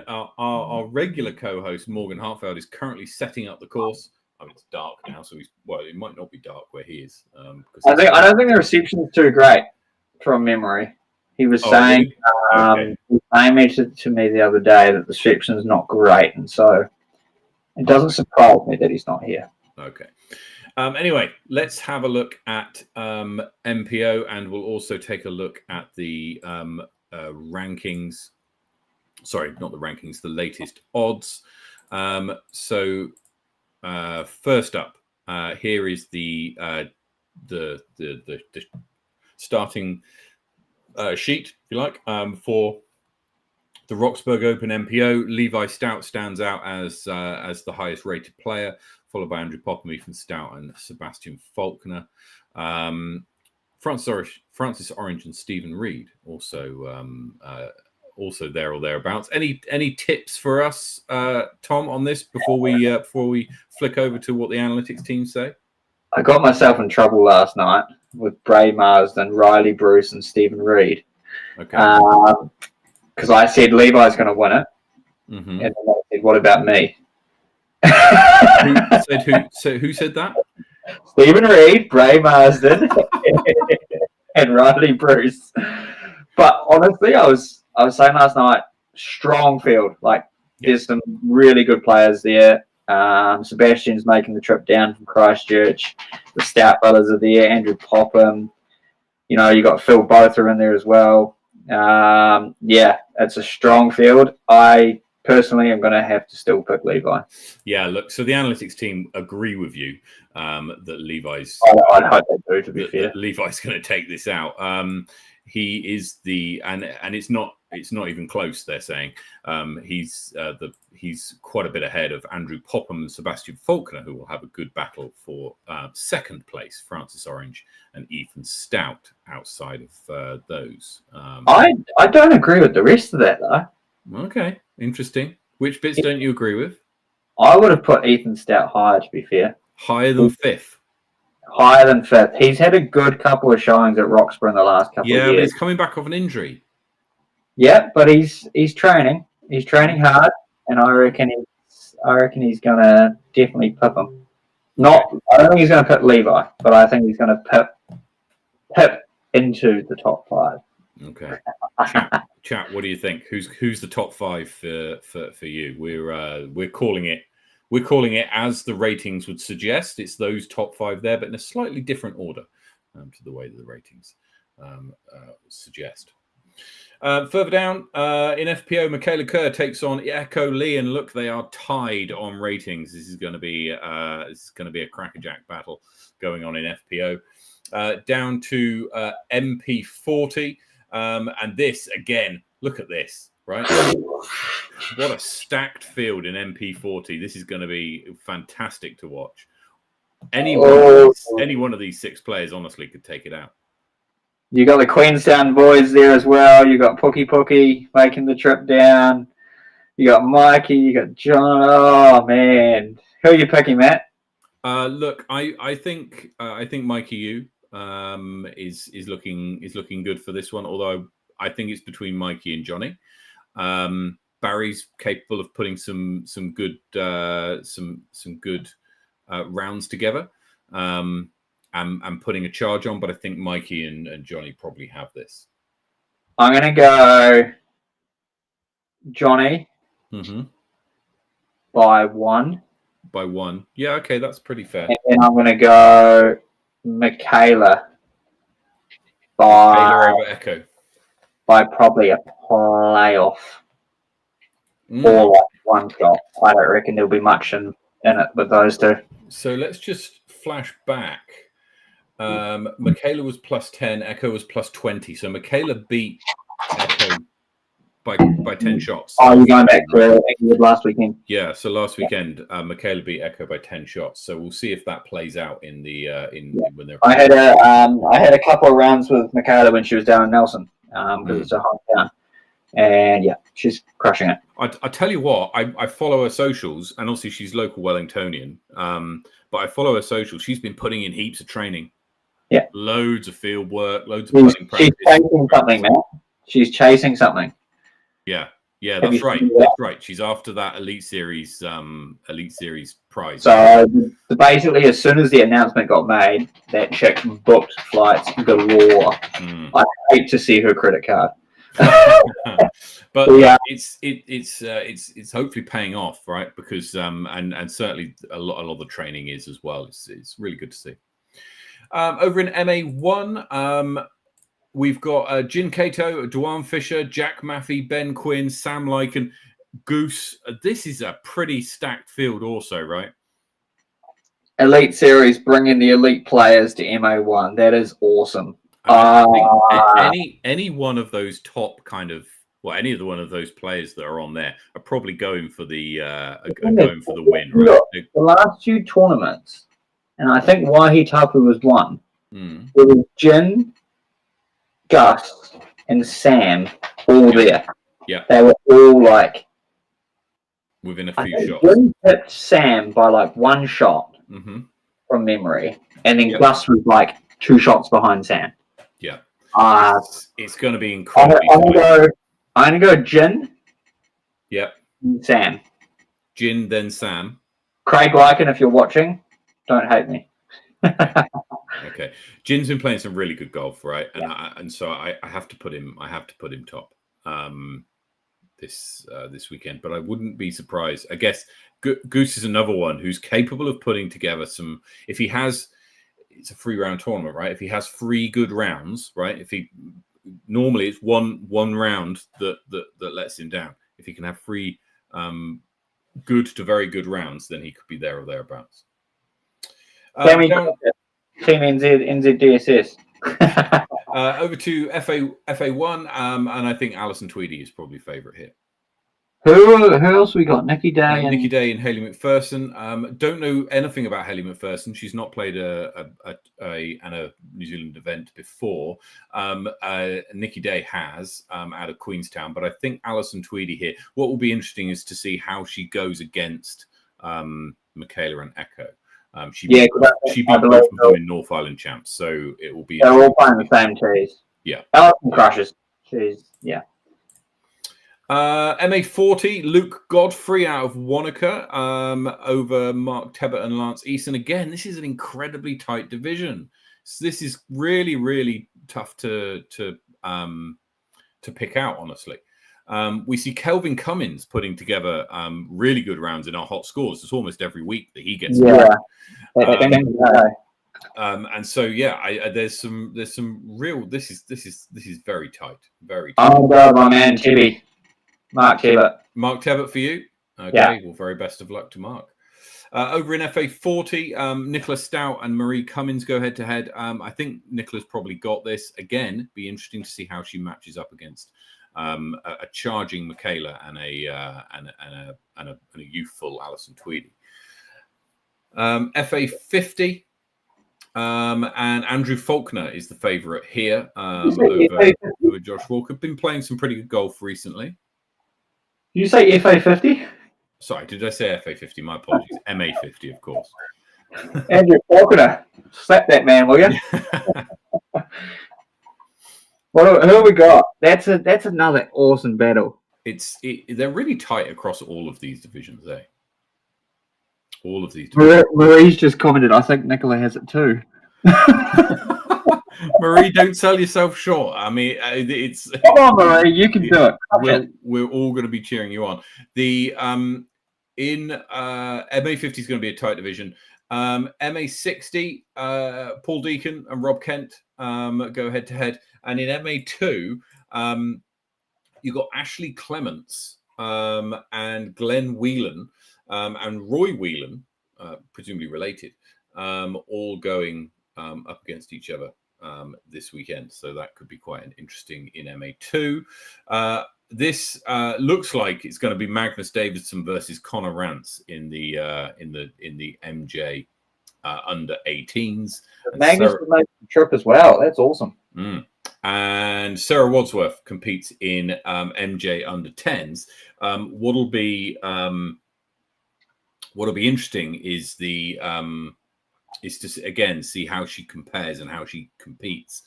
our regular co-host Morgan Hartfeld is currently setting up the course. I mean, it's dark now, so it might not be dark where he is. I don't think the reception is too great, from memory. He was saying, really? he mentioned to me the other day that the reception is not great, and so it doesn't surprise me that he's not here. Okay. Anyway, let's have a look at MPO, and we'll also take a look at the rankings. Sorry, not the rankings, the latest odds. First up, here is the starting sheet, if you like, for the Roxburgh Open MPO. Levi Stout stands out as the highest rated player, followed by Andrew Popham, Ethan Stout, and Sebastian Faulkner. Francis Orange and Stephen Reed also there or thereabouts. Any tips for us, Tom, on this before we flick over to what the analytics team say? I got myself in trouble last night with Bray Marsden, Riley Bruce, and Stephen Reed. Okay. Because I said Levi's going to win it, mm-hmm. and then they said, "What about me?" Who said that? Stephen Reed, Bray Marsden, and Riley Bruce. But honestly, I was saying last night, strong field. Like, there's some really good players there. Sebastian's making the trip down from Christchurch. The Stout brothers are there. Andrew Popham. You got Phil Botha in there as well. It's a strong field. I personally am going to have to still pick Levi. Yeah, look, so the analytics team agree with you that Levi's... I'd hope they do, to be fair. Levi's going to take this out. He is and it's not even close, they're saying. He's quite a bit ahead of Andrew Popham and Sebastian Faulkner, who will have a good battle for second place, Francis Orange and Ethan Stout outside of those. I don't agree with the rest of that, though. Okay, interesting. Which bits don't you agree with? I would have put Ethan Stout higher, to be fair. Higher than fifth? Higher than fifth. He's had a good couple of showings at Roxburgh in the last couple of years. Yeah, but he's coming back off an injury. Yeah, but he's training. He's training hard, and I reckon he's gonna definitely pip him. I don't think he's gonna pip Levi, but I think he's gonna pip into the top 5. Okay. Chat, what do you think? Who's the top 5 for you? We're calling it. We're calling it as the ratings would suggest. It's those top 5 there, but in a slightly different order to the way that the ratings suggest. Further down in FPO, Michaela Kerr takes on Echo Lee, and look, they are tied on ratings. This is going to be a crackerjack battle going on in FPO. Down to MP40, and this again. Look at this, right? What a stacked field in MP40. This is going to be fantastic to watch. Any one of these 6 players, honestly, could take it out. You got the Queenstown boys there as well. You got Pookie making the trip down. You got Mikey. You got John. Oh man, who are you picking, Matt? Look, I think Mikey Yu is looking good for this one. Although I think it's between Mikey and Johnny. Barry's capable of putting some good rounds together. And putting a charge on, but I think Mikey and Johnny probably have this. I'm going to go Johnny by 1, by 1. Yeah, okay, that's pretty fair. And then I'm going to go Michaela Taylor over Echo. by probably a playoff Mm. or like one shot. I don't reckon there'll be much in it with those two. So let's just flash back. Michaela was +10, Echo was +20. So Michaela beat Echo by 10 shots. Oh, you're going back to last weekend? Yeah, so last weekend, Michaela beat Echo by 10 shots. So we'll see if that plays out in the when they're. I had a couple of rounds with Michaela when she was down in Nelson because it's a hometown, and yeah, she's crushing it. I tell you what, I follow her socials, and obviously she's local Wellingtonian. But I follow her socials. She's been putting in heaps of training. Yeah, loads of field work, loads of putting practice. She's chasing something, man. She's chasing something. Yeah, that's right. That's right. She's after that Elite Series prize. So basically, as soon as the announcement got made, that chick booked flights galore. I hate to see her credit card. But yeah, it's hopefully paying off, right? Because and certainly a lot of the training is as well. It's really good to see. Over in MA1, we've got Jin Kato, Dwan Fisher, Jack Maffey, Ben Quinn, Sam Lycan, Goose. This is a pretty stacked field also, right? Elite Series bringing the elite players to MA1. That is awesome. I think any one of those top kind of, well, any of the one of those players that are on there are probably going for the win, right? Look, the last two tournaments, and I think Waihi Tapu was one. It was Jin, Gus, and Sam all there. Yeah, they were all like within a few shots. Jin tipped Sam by like one shot from memory, and then Gus was like 2 shots behind Sam. Yeah, it's going to be incredible. I'm going to go Jin. Yep. Sam. Jin, then Sam. Craig Lycan, if you're watching, don't hate me. Okay, Jin's been playing some really good golf, right? And so I have to put him. I have to put him top this weekend. But I wouldn't be surprised. I guess Goose is another one who's capable of putting together some. If he has, it's a 3-round tournament, right? If he has 3 good rounds, right? If he normally it's one round that lets him down. If he can have 3 good to very good rounds, then he could be there or thereabouts. Team NZDSS. Over to FA1, and I think Alison Tweedy is probably favourite here. Who else we got? Nikki Day and Hayley McPherson. Don't know anything about Hayley McPherson. She's not played a New Zealand event before. Nikki Day has out of Queenstown, but I think Alison Tweedy here. What will be interesting is to see how she goes against Michaela and Echo. She beat both of them in North Island champs, so it will be. They're all playing the same tees. Yeah, Alison crushes. MA40, Luke Godfrey out of Wanaka over Mark Tebbett and Lance Easton. Again, this is an incredibly tight division. So this is really, really tough to pick out, honestly. We see Kelvin Cummins putting together really good rounds in our hot scores. It's almost every week that he gets. And so there's some real. This is very tight, very tight. I'll go my man Tibby, Mark Tebbett. Mark Tebbett for you. Okay, well, very best of luck to Mark. Over in FA40, Nicola Stout and Marie Cummins go head to head. I think Nicola's probably got this. Again, be interesting to see how she matches up against a charging Michaela and a youthful Alison Tweedy. FA50, and Andrew Faulkner is the favourite here over Josh Walker. Been playing some pretty good golf recently. Did you say FA50? Sorry, did I say FA50? My apologies. MA50, of course. Andrew Faulkner, slap that man, will you? Who have we got? That's another awesome battle. They're really tight across all of these divisions, eh? All of these divisions. Marie's just commented, I think Nicola has it too. Marie, don't sell yourself short. I mean, it's... Come on, Marie, you can do it. We're all going to be cheering you on. The in MA50 is going to be a tight division. MA60, Paul Deacon and Rob Kent go head to head, and in MA2, you've got Ashley Clements and Glenn Whelan and Roy Whelan, presumably related, all going up against each other this weekend. So that could be quite an interesting in MA2. This looks like it's going to be Magnus Davidson versus Connor Rance in the MJ under 18s. Magnus will make the trip as well. That's awesome. And Sarah Wadsworth competes in MJ under 10s. What'll be interesting is to again see how she compares and how she competes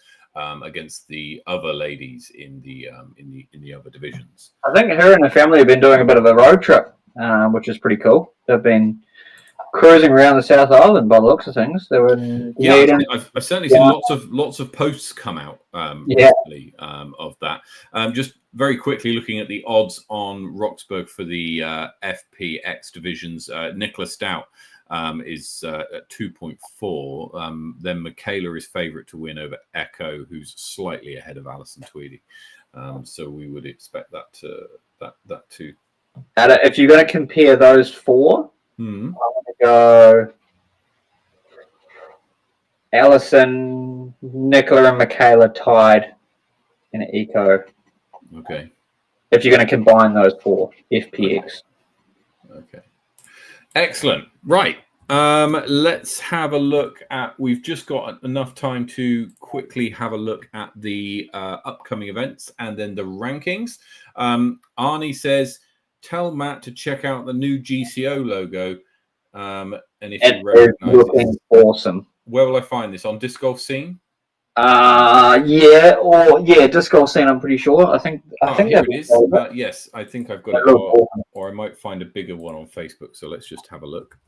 against the other ladies in the other divisions. I think her and her family have been doing a bit of a road trip, which is pretty cool. They've been cruising around the South Island by the looks of things. They were in I've certainly seen lots of posts come out recently of that. Just very quickly looking at the odds on Roxburgh for the FPX divisions, Nicola Stout is at 2.4. Then Michaela is favourite to win over Echo, who's slightly ahead of Alison Tweedy. So we would expect that to. If you're going to compare those four, I'm going to go Alison, Nicola, and Michaela tied in an eco. Okay. If you're going to combine those four, FPX. Okay. Excellent. Right. Let's have a look at. We've just got enough time to quickly have a look at the upcoming events and then the rankings. Arnie says, "Tell Matt to check out the new GCO logo." And if you recognize it, awesome. Where will I find this? On Disc Golf Scene? Disc Golf Scene. I'm pretty sure. I think here it is. Yes, I think I've got it. Or I might find a bigger one on Facebook. So let's just have a look.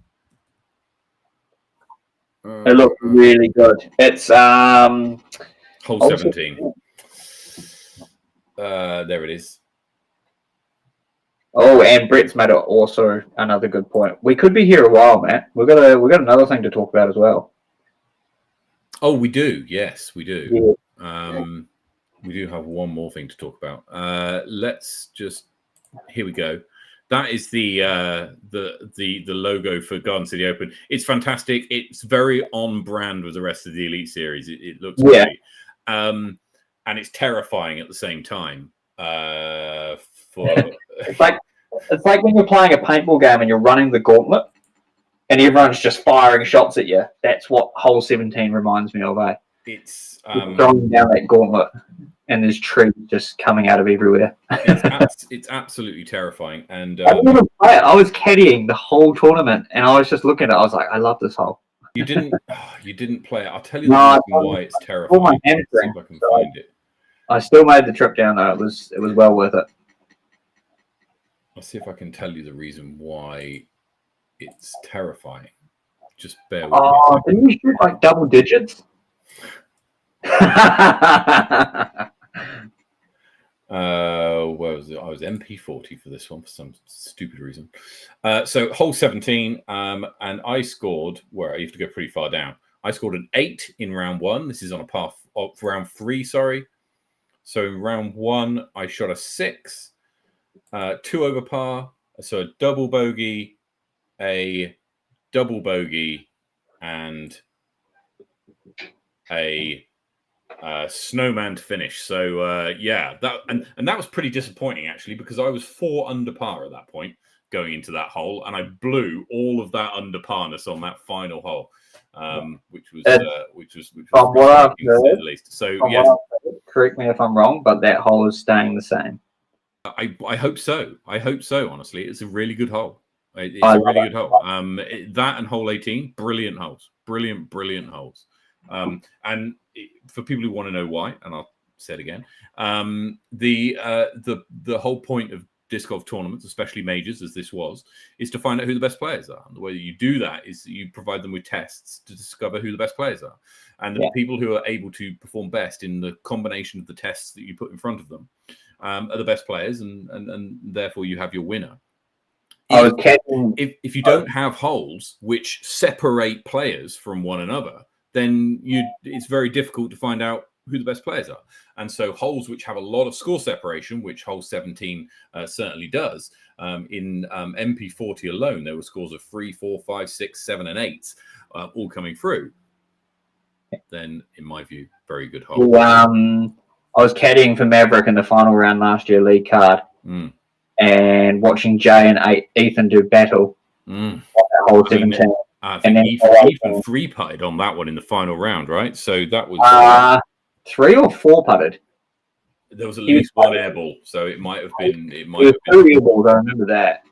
It looks really good. It's hole 17. There it is. Oh, and Brett's made also another good point. We could be here a while, Matt. We've got another thing to talk about as well. Oh, we do. Yes, we do. Yeah. We do have one more thing to talk about. Here we go. That is the logo for Garden City Open. It's fantastic. It's very on brand with the rest of the Elite Series. It looks great. And it's terrifying at the same time. It's like when you're playing a paintball game and you're running the gauntlet and everyone's just firing shots at you. That's what hole 17 reminds me of, eh? It's throwing down that gauntlet and there's trees just coming out of everywhere. It's absolutely terrifying. And I didn't even play it. I was caddying the whole tournament and I was just looking at it. I was like, I love this hole. You didn't play it. I'll tell you the reason why it's terrifying. My See if I can find it. I still made the trip down though. It was well worth it. I'll see if I can tell you the reason why it's terrifying. Just bear with me. Oh, didn't you shoot like double digits? Where was it? I was MP40 for this one for some stupid reason. So hole 17, and I scored where I have to go pretty far down. I scored an 8 in round 1. This is on a par of round 3, sorry. So in round 1, I shot a 6, 2 over par, so a double bogey, a double bogey, and a snowman to finish. So that was pretty disappointing actually, because I was 4 under par at that point going into that hole, and I blew all of that under parness on that final hole, which was at least. So yes, correct me if I'm wrong, but that hole is staying the same. I hope so. I hope so. Honestly, it's a really good hole. It's a really good hole. That and hole 18, brilliant holes, brilliant holes. And for people who want to know why, and I'll say it again, the whole point of disc golf tournaments, especially majors, as this was, is to find out who the best players are. And the way that you do that is that you provide them with tests to discover who the best players are. And the people who are able to perform best in the combination of the tests that you put in front of them are the best players, and therefore you have your winner. if you don't have holes which separate players from one another, then it's very difficult to find out who the best players are. And so holes which have a lot of score separation, which hole 17 certainly does, in MP40 alone, there were scores of 3, 4, 5, 6, 7, and 8 all coming through. Then, in my view, very good hole. I was caddying for Maverick in the final round last year, league card, and watching Jay and Ethan do battle on that hole 17. I think Ethan three-putted on that one in the final round, right? So that was 3 or 4 putted. There was at least one air ball, so it might have been. It might have been 2 air balls. I remember that.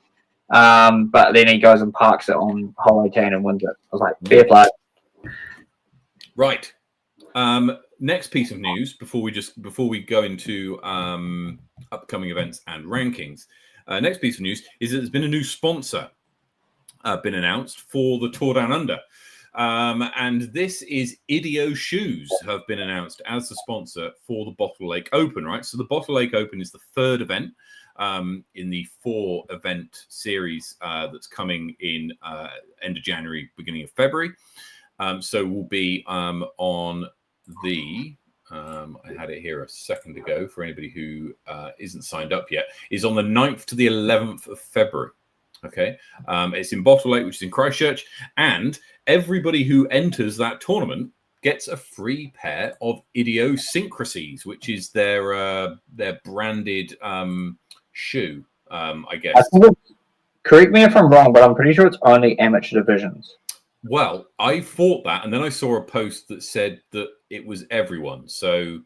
But then he goes and parks it on hole 18 and wins it. I was like, fair play. Right. Next piece of news before we go into upcoming events and rankings. Next piece of news is that there's been a new sponsor been announced for the Tour Down Under. And this is Idio Shoes have been announced as the sponsor for the Bottle Lake Open, right? So the Bottle Lake Open is the 3rd event in the 4-event series that's coming in end of January, beginning of February. So we'll be on the, I had it here a second ago for anybody who isn't signed up yet, is on the 9th to the 11th of February. Okay, it's in Bottle Lake, which is in Christchurch, and everybody who enters that tournament gets a free pair of Idiosyncrasies, which is their branded shoe, I guess. Correct me if I'm wrong, but I'm pretty sure it's only amateur divisions. Well, I thought that, and then I saw a post that said that it was everyone. So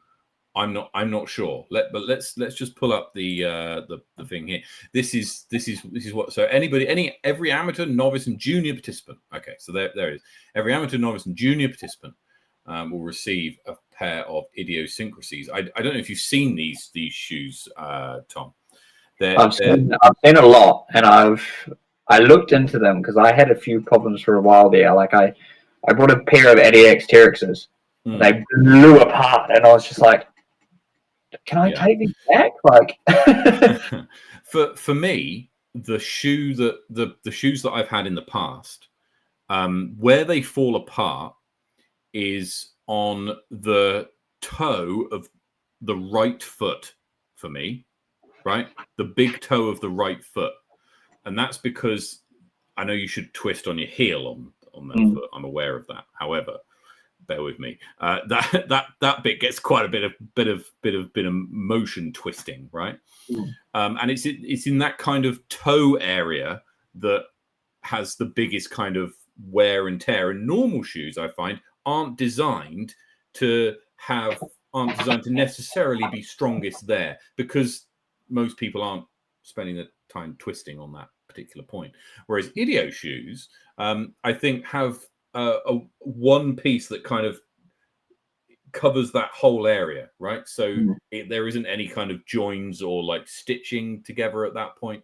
I'm not sure. Let's just pull up the thing here. This is what. So every amateur, novice, and junior participant. Okay, so there it is. Every amateur, novice, and junior participant will receive a pair of Idiosyncrasies. I don't know if you've seen these shoes, Tom. I've seen a lot, and I looked into them because I had a few problems for a while there. Like I bought a pair of ADX Terexes. They blew apart, and I was just like, can I take these back? Like, for me, the shoes that I've had in the past, where they fall apart is on the toe of the right foot. For me, right, the big toe of the right foot, and that's because I know you should twist on your heel on that foot. I'm aware of that. However, bear with me. That bit gets quite a bit of motion twisting, right? And it's in that kind of toe area that has the biggest kind of wear and tear. And normal shoes, I find, aren't designed to necessarily be strongest there, because most people aren't spending the time twisting on that particular point. Whereas Idio shoes, I think, have a one piece that kind of covers that whole area, right? So there isn't any kind of joins or like stitching together at that point.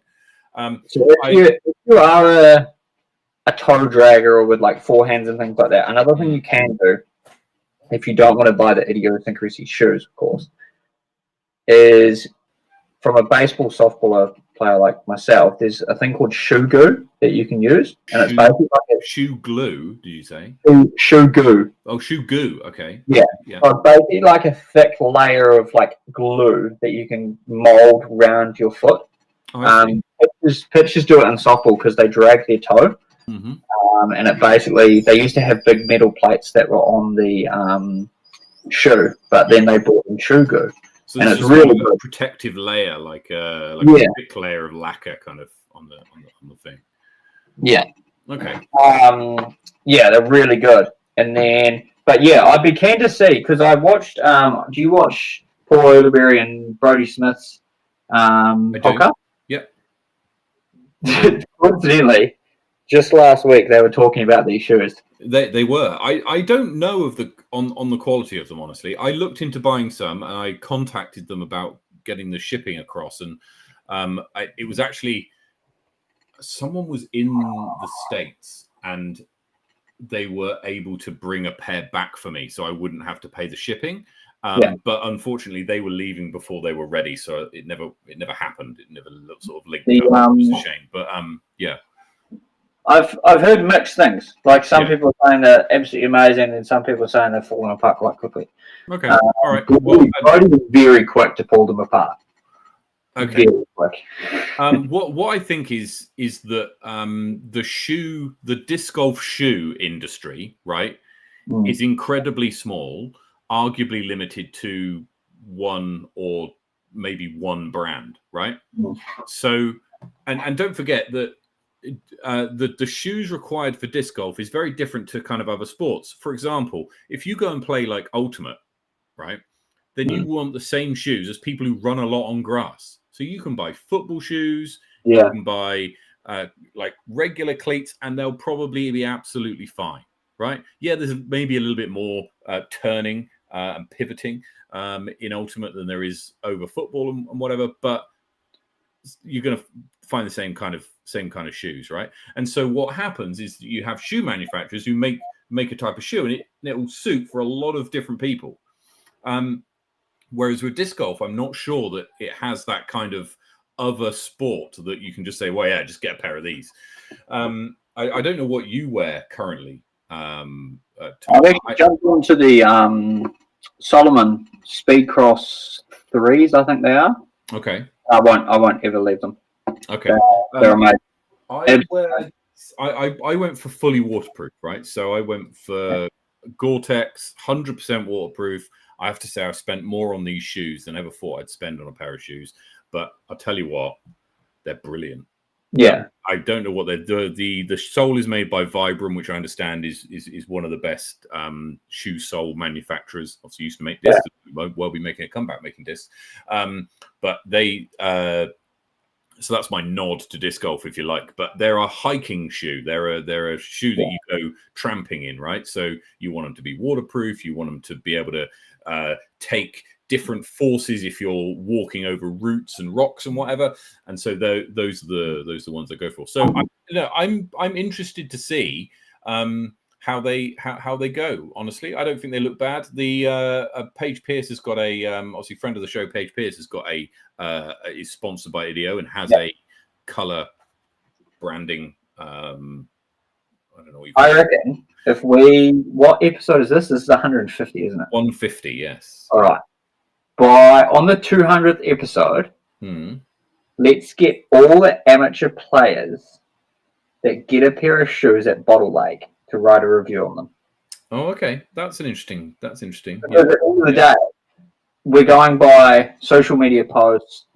So if you are a toe dragger or with like forehands and things like that, another thing you can do, if you don't want to buy the Idiosyncrasy shoes, of course, is from a baseball softball player like myself, there's a thing called shoe goo that you can use, and it's basically like shoe glue. Did you say shoe goo? Oh, shoe goo. Okay. Yeah. So it's basically like a thick layer of like glue that you can mold around your foot. Pitchers do it in softball because they drag their toe, and it basically, they used to have big metal plates that were on the shoe, but then they brought in shoe goo. So and it's really a protective layer, like a thick layer of lacquer, kind of on the thing. Yeah. Okay. Yeah, they're really good. And then, but yeah, I'd be keen to see, because I watched. Do you watch Paul Overberry and Brodie Smith's podcast? Yep. Coincidentally, just last week they were talking about these shoes. They were. I don't know of on the quality of them, honestly. I looked into buying some, and I contacted them about getting the shipping across, and it was actually someone was in the States, and they were able to bring a pair back for me, so I wouldn't have to pay the shipping. But unfortunately, they were leaving before they were ready, so it never happened. It never sort of linked up. It was a shame, but yeah. I've heard mixed things. Like some people are saying they're absolutely amazing, and some people are saying they're falling apart quite quickly. Okay, all right. Well, Brody was very quick to pull them apart. Okay. Very quick. What I think is that the disc golf shoe industry, right, is incredibly small, arguably limited to one or maybe one brand, right? So, and don't forget that the shoes required for disc golf is very different to kind of other sports. For example, if you go and play like Ultimate, right, then you want the same shoes as people who run a lot on grass. So you can buy football shoes, you can buy like regular cleats, and they'll probably be absolutely fine, right? Yeah, there's maybe a little bit more turning and pivoting in Ultimate than there is over football and whatever, but you're going to find the same kind of shoes, right? And so what happens is that you have shoe manufacturers who make a type of shoe, and it will suit for a lot of different people. Whereas with disc golf, I'm not sure that it has that kind of other sport that you can just say, well, yeah, just get a pair of these. I don't know what you wear currently. I jumped onto the Solomon Speedcross 3s, I think they are. Okay. I won't ever leave them. Okay. They're amazing. I went for fully waterproof, right? So I went for Gore-Tex, 100% waterproof. I have to say I've spent more on these shoes than I ever thought I'd spend on a pair of shoes. But I'll tell you what, they're brilliant. Yeah. I don't know what they're doing. The sole is made by Vibram, which I understand is one of the best shoe sole manufacturers. Obviously used to make discs. Won't well be making a comeback making discs. But they so that's my nod to disc golf, if you like. But they're a hiking shoe. They're a shoe that you go tramping in, right? So you want them to be waterproof. You want them to be able to take different forces if you're walking over roots and rocks and whatever. And so those are the ones that go for. So I'm interested to see how they go. Honestly, I don't think they look bad. The Paige Pierce has got a obviously friend of the show. Paige Pierce has got is sponsored by IDEO and has a color branding. I don't know. I reckon what episode is this? This is 150, isn't it? 150, yes. All right. On the 200th episode, let's get all the amateur players that get a pair of shoes at Bottle Lake to write a review on them. Oh, okay. That's interesting. Because at the end of the day, we're going by social media posts,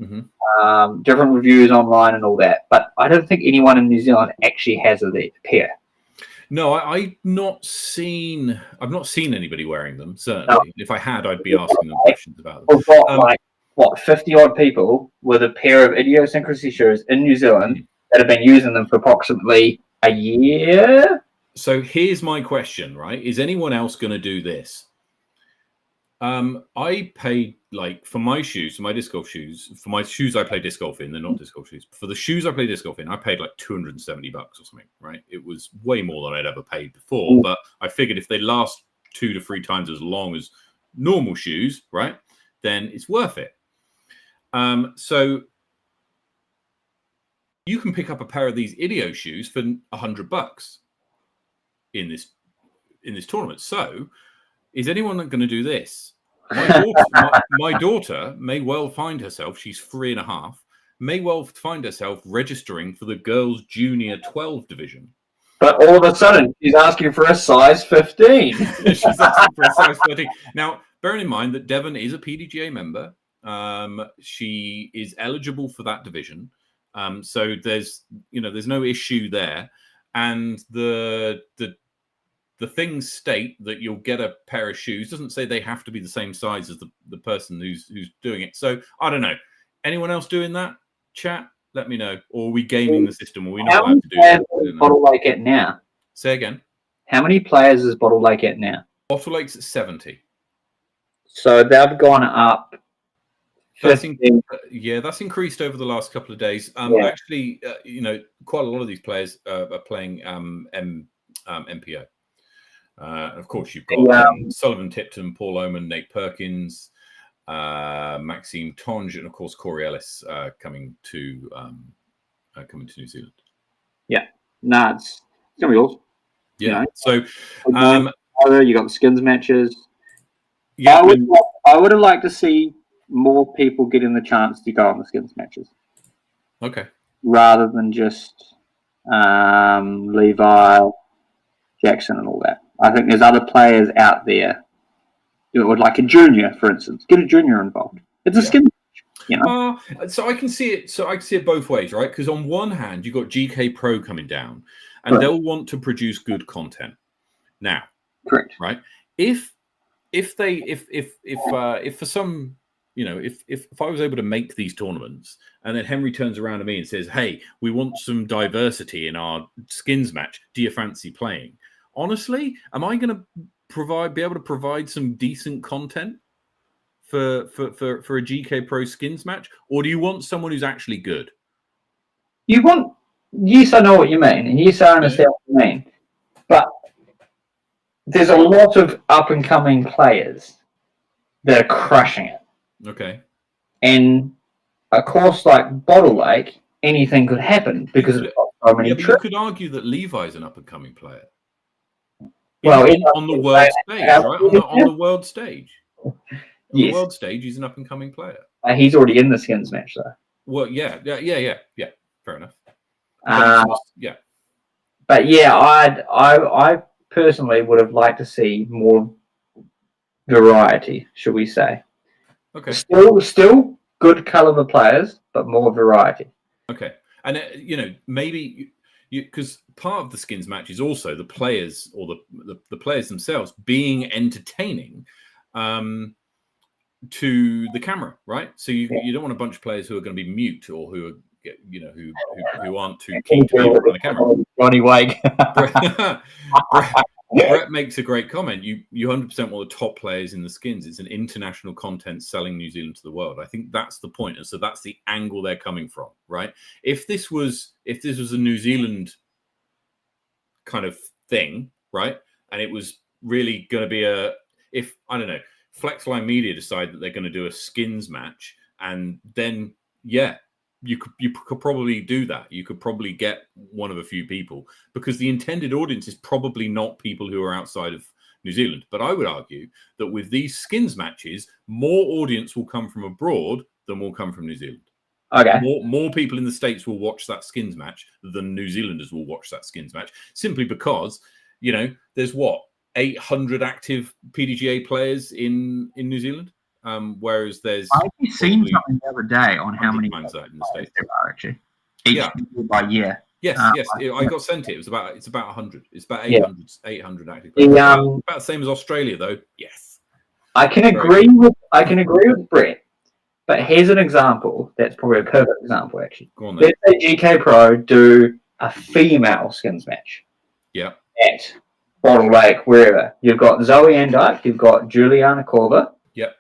different reviews online and all that. But I don't think anyone in New Zealand actually has a pair. No, I've not seen anybody wearing them, certainly. No. If I had, I'd be asking them questions about them. We've got 50-odd people with a pair of Idiosyncrasy shoes in New Zealand that have been using them for approximately a year. So here's my question, right? Is anyone else going to do this? I paid, for my shoes, for my disc golf shoes, for my shoes I play disc golf in, they're not disc golf shoes. For the shoes I play disc golf in, I paid $270 or something, right? It was way more than I'd ever paid before, but I figured if they last 2 to 3 times as long as normal shoes, right, then it's worth it. So you can pick up a pair of these IDEO shoes for $100 in this tournament. So is anyone going to do this? My daughter may well find herself, she's 3.5, may well find herself registering for the girls' junior 12 division. But all of a sudden, she's asking for a size 15. She's asking for a size 13. Now, bearing in mind that Devon is a PDGA member, she is eligible for that division. So there's no issue there. And the things state that you'll get a pair of shoes. Doesn't say they have to be the same size as the person who's doing it. So I don't know. Anyone else doing that? Chat, let me know. Or are we gaming the system? Or are we not allowed to do that? How many players is Bottle Lake at now? Say again. How many players is Bottle Lake at now? Bottle Lake's at 70. So they've gone up. That's increased over the last couple of days. Actually, quite a lot of these players are playing MPO. Of course, you've got Sullivan Tipton, Paul Oman, Nate Perkins, Maxime Tonge, and of course Corey Ellis coming to New Zealand. Yeah, it's gonna be awesome. Yeah. So you got the skins matches. Yeah, I would have liked to see more people getting the chance to go on the skins matches. Okay. Rather than just Levi, Jackson, and all that. I think there's other players out there who would like a junior, for instance. Get a junior involved. It's a skin match, So I can see it. So I can see it both ways, right? Because on one hand, you've got GK Pro coming down, and they'll want to produce good content. Now, correct, right? If for some, if I was able to make these tournaments, and then Henry turns around to me and says, "Hey, we want some diversity in our skins match. Do you fancy playing?" Honestly, am I going to be able to provide some decent content for a GK Pro skins match, or do you want someone who's actually good? Yes, I know what you mean, and yes, I understand what you mean, but there's a lot of up-and-coming players that are crushing it. Okay. And a course like Bottle Lake, anything could happen because it's got so many trips. You could argue that Levi's an up-and-coming player. Well, on the world stage, right? On the world stage. On the world stage, he's an up-and-coming player. He's already in the skins match, though. Well, yeah. Fair enough. Yeah. But yeah, I personally would have liked to see more variety, should we say? Okay. Still good caliber players, but more variety. Okay, and maybe because part of the skins match is also the players or the players themselves being entertaining to the camera, right? So you don't want a bunch of players who are going to be mute or who are who aren't too keen to be on the camera. Ronnie Wake. Brett makes a great comment. You 100% want the top players in the skins. It's an international content selling New Zealand to the world. I think that's the point, and so that's the angle they're coming from, right? If this was a New Zealand kind of thing, right, and it was really going to be if I don't know, Flexline Media decide that they're going to do a skins match, and then you could probably do that. You could probably get one of a few people because the intended audience is probably not people who are outside of New Zealand. But I would argue that with these skins matches, more audience will come from abroad than will come from New Zealand. Okay. More people in the States will watch that skins match than New Zealanders will watch that skins match, simply because, there's 800 active PDGA players in New Zealand. Whereas there's I've seen something the other day on how many times that in the States there are actually each year by year. Yes, I got sent it. It's about 100. It's about 800 active players. About the same as Australia, though. Yes, I can agree with Brett, but here's an example that's probably a perfect example actually. Go on then. Let's say GK Pro do a female skins match. Yeah. At Bottle Lake, wherever. You've got Zoe Andyke, you've got Juliana Corver. Yep.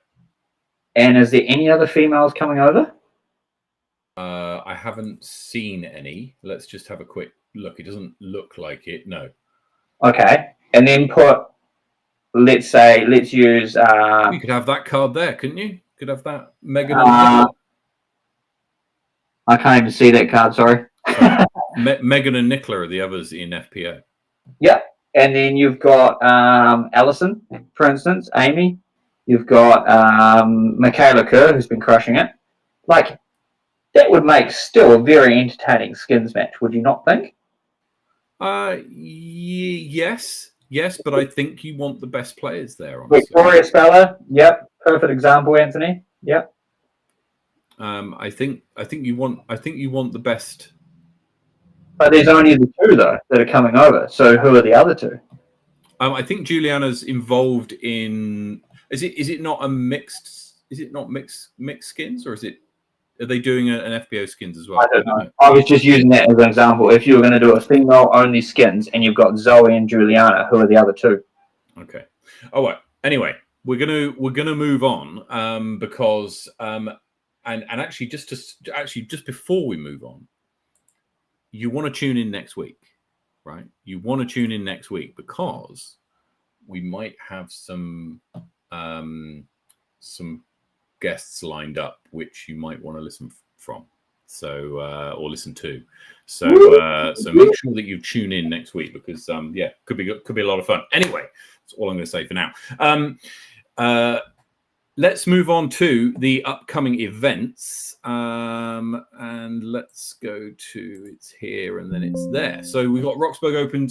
And is there any other females coming over? I haven't seen any. Let's just have a quick look. It doesn't look like it. No. Okay. And then let's use... you could have that card there, couldn't you? Could have that Megan and Nicola. I can't even see that card, sorry. Megan and Nicola are the others in FPO. Yep. And then you've got Alison, for instance, Amy. You've got Michaela Kerr, who's been crushing it. That would make still a very entertaining skins match, would you not think? Yes, but I think you want the best players there. Honestly. Victoria Speller, yep, perfect example, Anthony. Yep. I think you want the best. But there's only the two though that are coming over. So who are the other two? I think Juliana's involved in. Is it not a mixed? Is it not mixed skins, or are they doing an FPO skins as well? I don't know. I was just using that as an example. If you were going to do a female only skins, and you've got Zoe and Juliana, who are the other two? Okay. All right. Anyway, we're gonna move on because and actually just before we move on, you want to tune in next week, right? You want to tune in next week because we might have some guests lined up, which you might want to listen from. So or listen to. So make sure that you tune in next week because could be a lot of fun. Anyway, that's all I'm going to say for now. Let's move on to the upcoming events, and let's go to it's here and then it's there. So we've got Roxburgh Open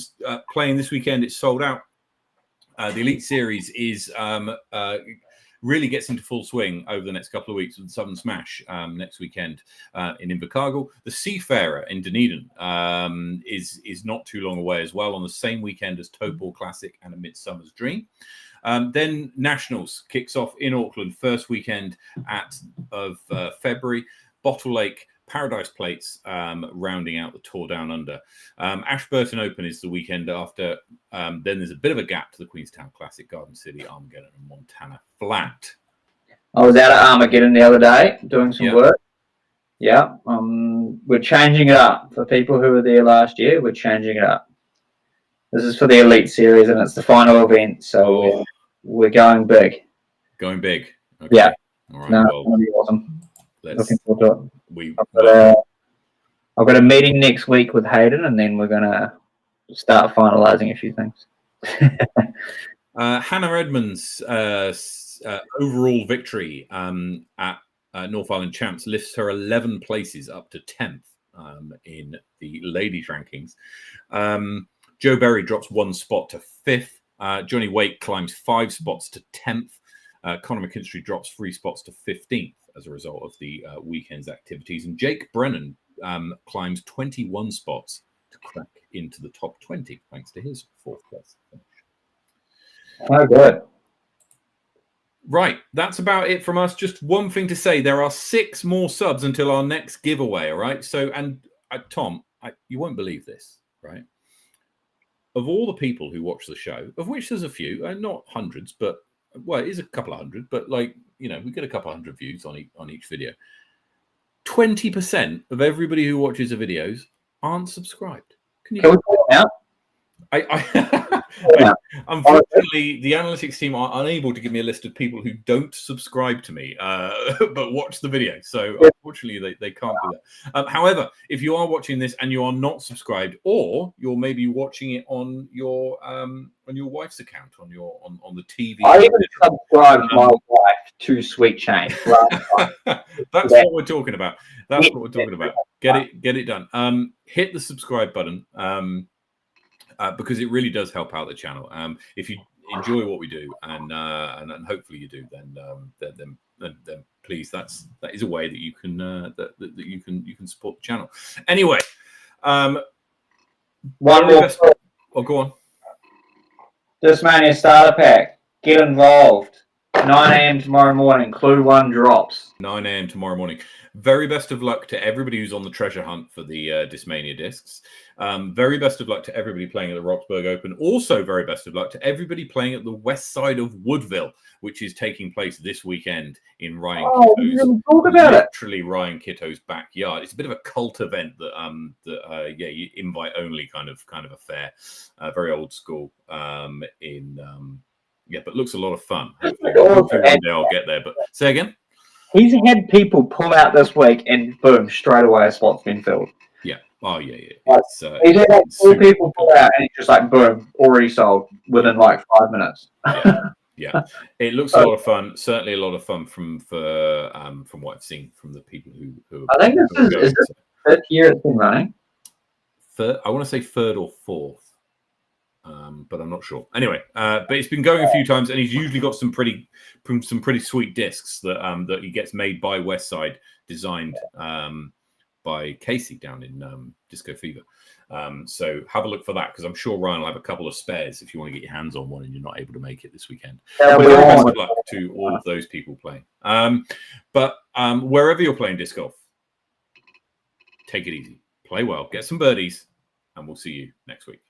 playing this weekend. It's sold out. The Elite Series is really gets into full swing over the next couple of weeks with the Southern Smash next weekend in Invercargill. The Seafarer in Dunedin is not too long away as well on the same weekend as Topol Classic and A Midsummer's Dream. Then Nationals kicks off in Auckland, first weekend of February. Bottle Lake, Paradise Plates rounding out the Tour Down Under. Ashburton Open is the weekend after. Then there's a bit of a gap to the Queenstown Classic, Garden City, Armageddon, and Montana Flat. I was out at Armageddon the other day doing some work. Yeah, we're changing it up for people who were there last year. We're changing it up. This is for the Elite Series, and it's the final event, so we're going big. Going big. Okay. Yeah. All right. No, well, it's going to be awesome. Looking forward to it. I've got a meeting next week with Hayden, and then we're going to start finalising a few things. Hannah Edmonds' overall victory at North Island Champs lifts her 11 places up to 10th in the ladies' rankings. Joe Berry drops 1 spot to 5th. Johnny Waite climbs 5 spots to 10th. Conor McKinstry drops 3 spots to 15th as a result of the weekend's activities. And Jake Brennan climbs 21 spots to crack into the top 20, thanks to his 4th place finish. Oh, good. Right, that's about it from us. Just one thing to say: there are 6 more subs until our next giveaway. All right. So, and Tom, you won't believe this, right? Of all the people who watch the show, of which there's a few, not hundreds, but well, it is a couple of hundred, but we get a couple of hundred views on each video. 20% of everybody who watches the videos aren't subscribed. Can we call them out? Unfortunately, the analytics team are unable to give me a list of people who don't subscribe to me, but watch the video. So unfortunately, they can't do that. However, if you are watching this and you are not subscribed, or you're maybe watching it on your wife's account on the TV, I even subscribed my wife to Sweet Chain. That's what we're talking about. That's what we're talking about. Get it done. Hit the subscribe button. Because it really does help out the channel. If you enjoy what we do, and hopefully you do, then please, that is a way that you can that you can support the channel. Anyway, one more. Oh, go on. Discmania starter pack. Get involved. 9 a.m. tomorrow morning. Clue 1 drops. 9 a.m. tomorrow morning. Very best of luck to everybody who's on the treasure hunt for the Discmania discs. Very best of luck to everybody playing at the Roxburgh Open. Also, very best of luck to everybody playing at the west side of Woodville, which is taking place this weekend in Ryan Kitto's, Ryan Kitto's backyard. It's a bit of a cult event that you invite only kind of affair. Very old school. But looks a lot of fun. Hopefully one day I'll get there. But say again. He's had people pull out this week, and boom, straight away a spot's been filled. Yeah. Oh, yeah. He's had 4 people pull out, and he's just like, boom, already sold within 5 minutes. Yeah. It looks a lot of fun. Certainly a lot of fun from what I've seen from the people who I think this is the 5th year it's been running. I want to say 3rd or 4th. But I'm not sure. Anyway, but it's been going a few times, and he's usually got some pretty sweet discs that he gets made by Westside, designed by Casey down in Disco Fever. So have a look for that, because I'm sure Ryan will have a couple of spares if you want to get your hands on one and you're not able to make it this weekend. Best of luck to all of those people playing. But wherever you're playing disc golf, take it easy, play well, get some birdies, and we'll see you next week.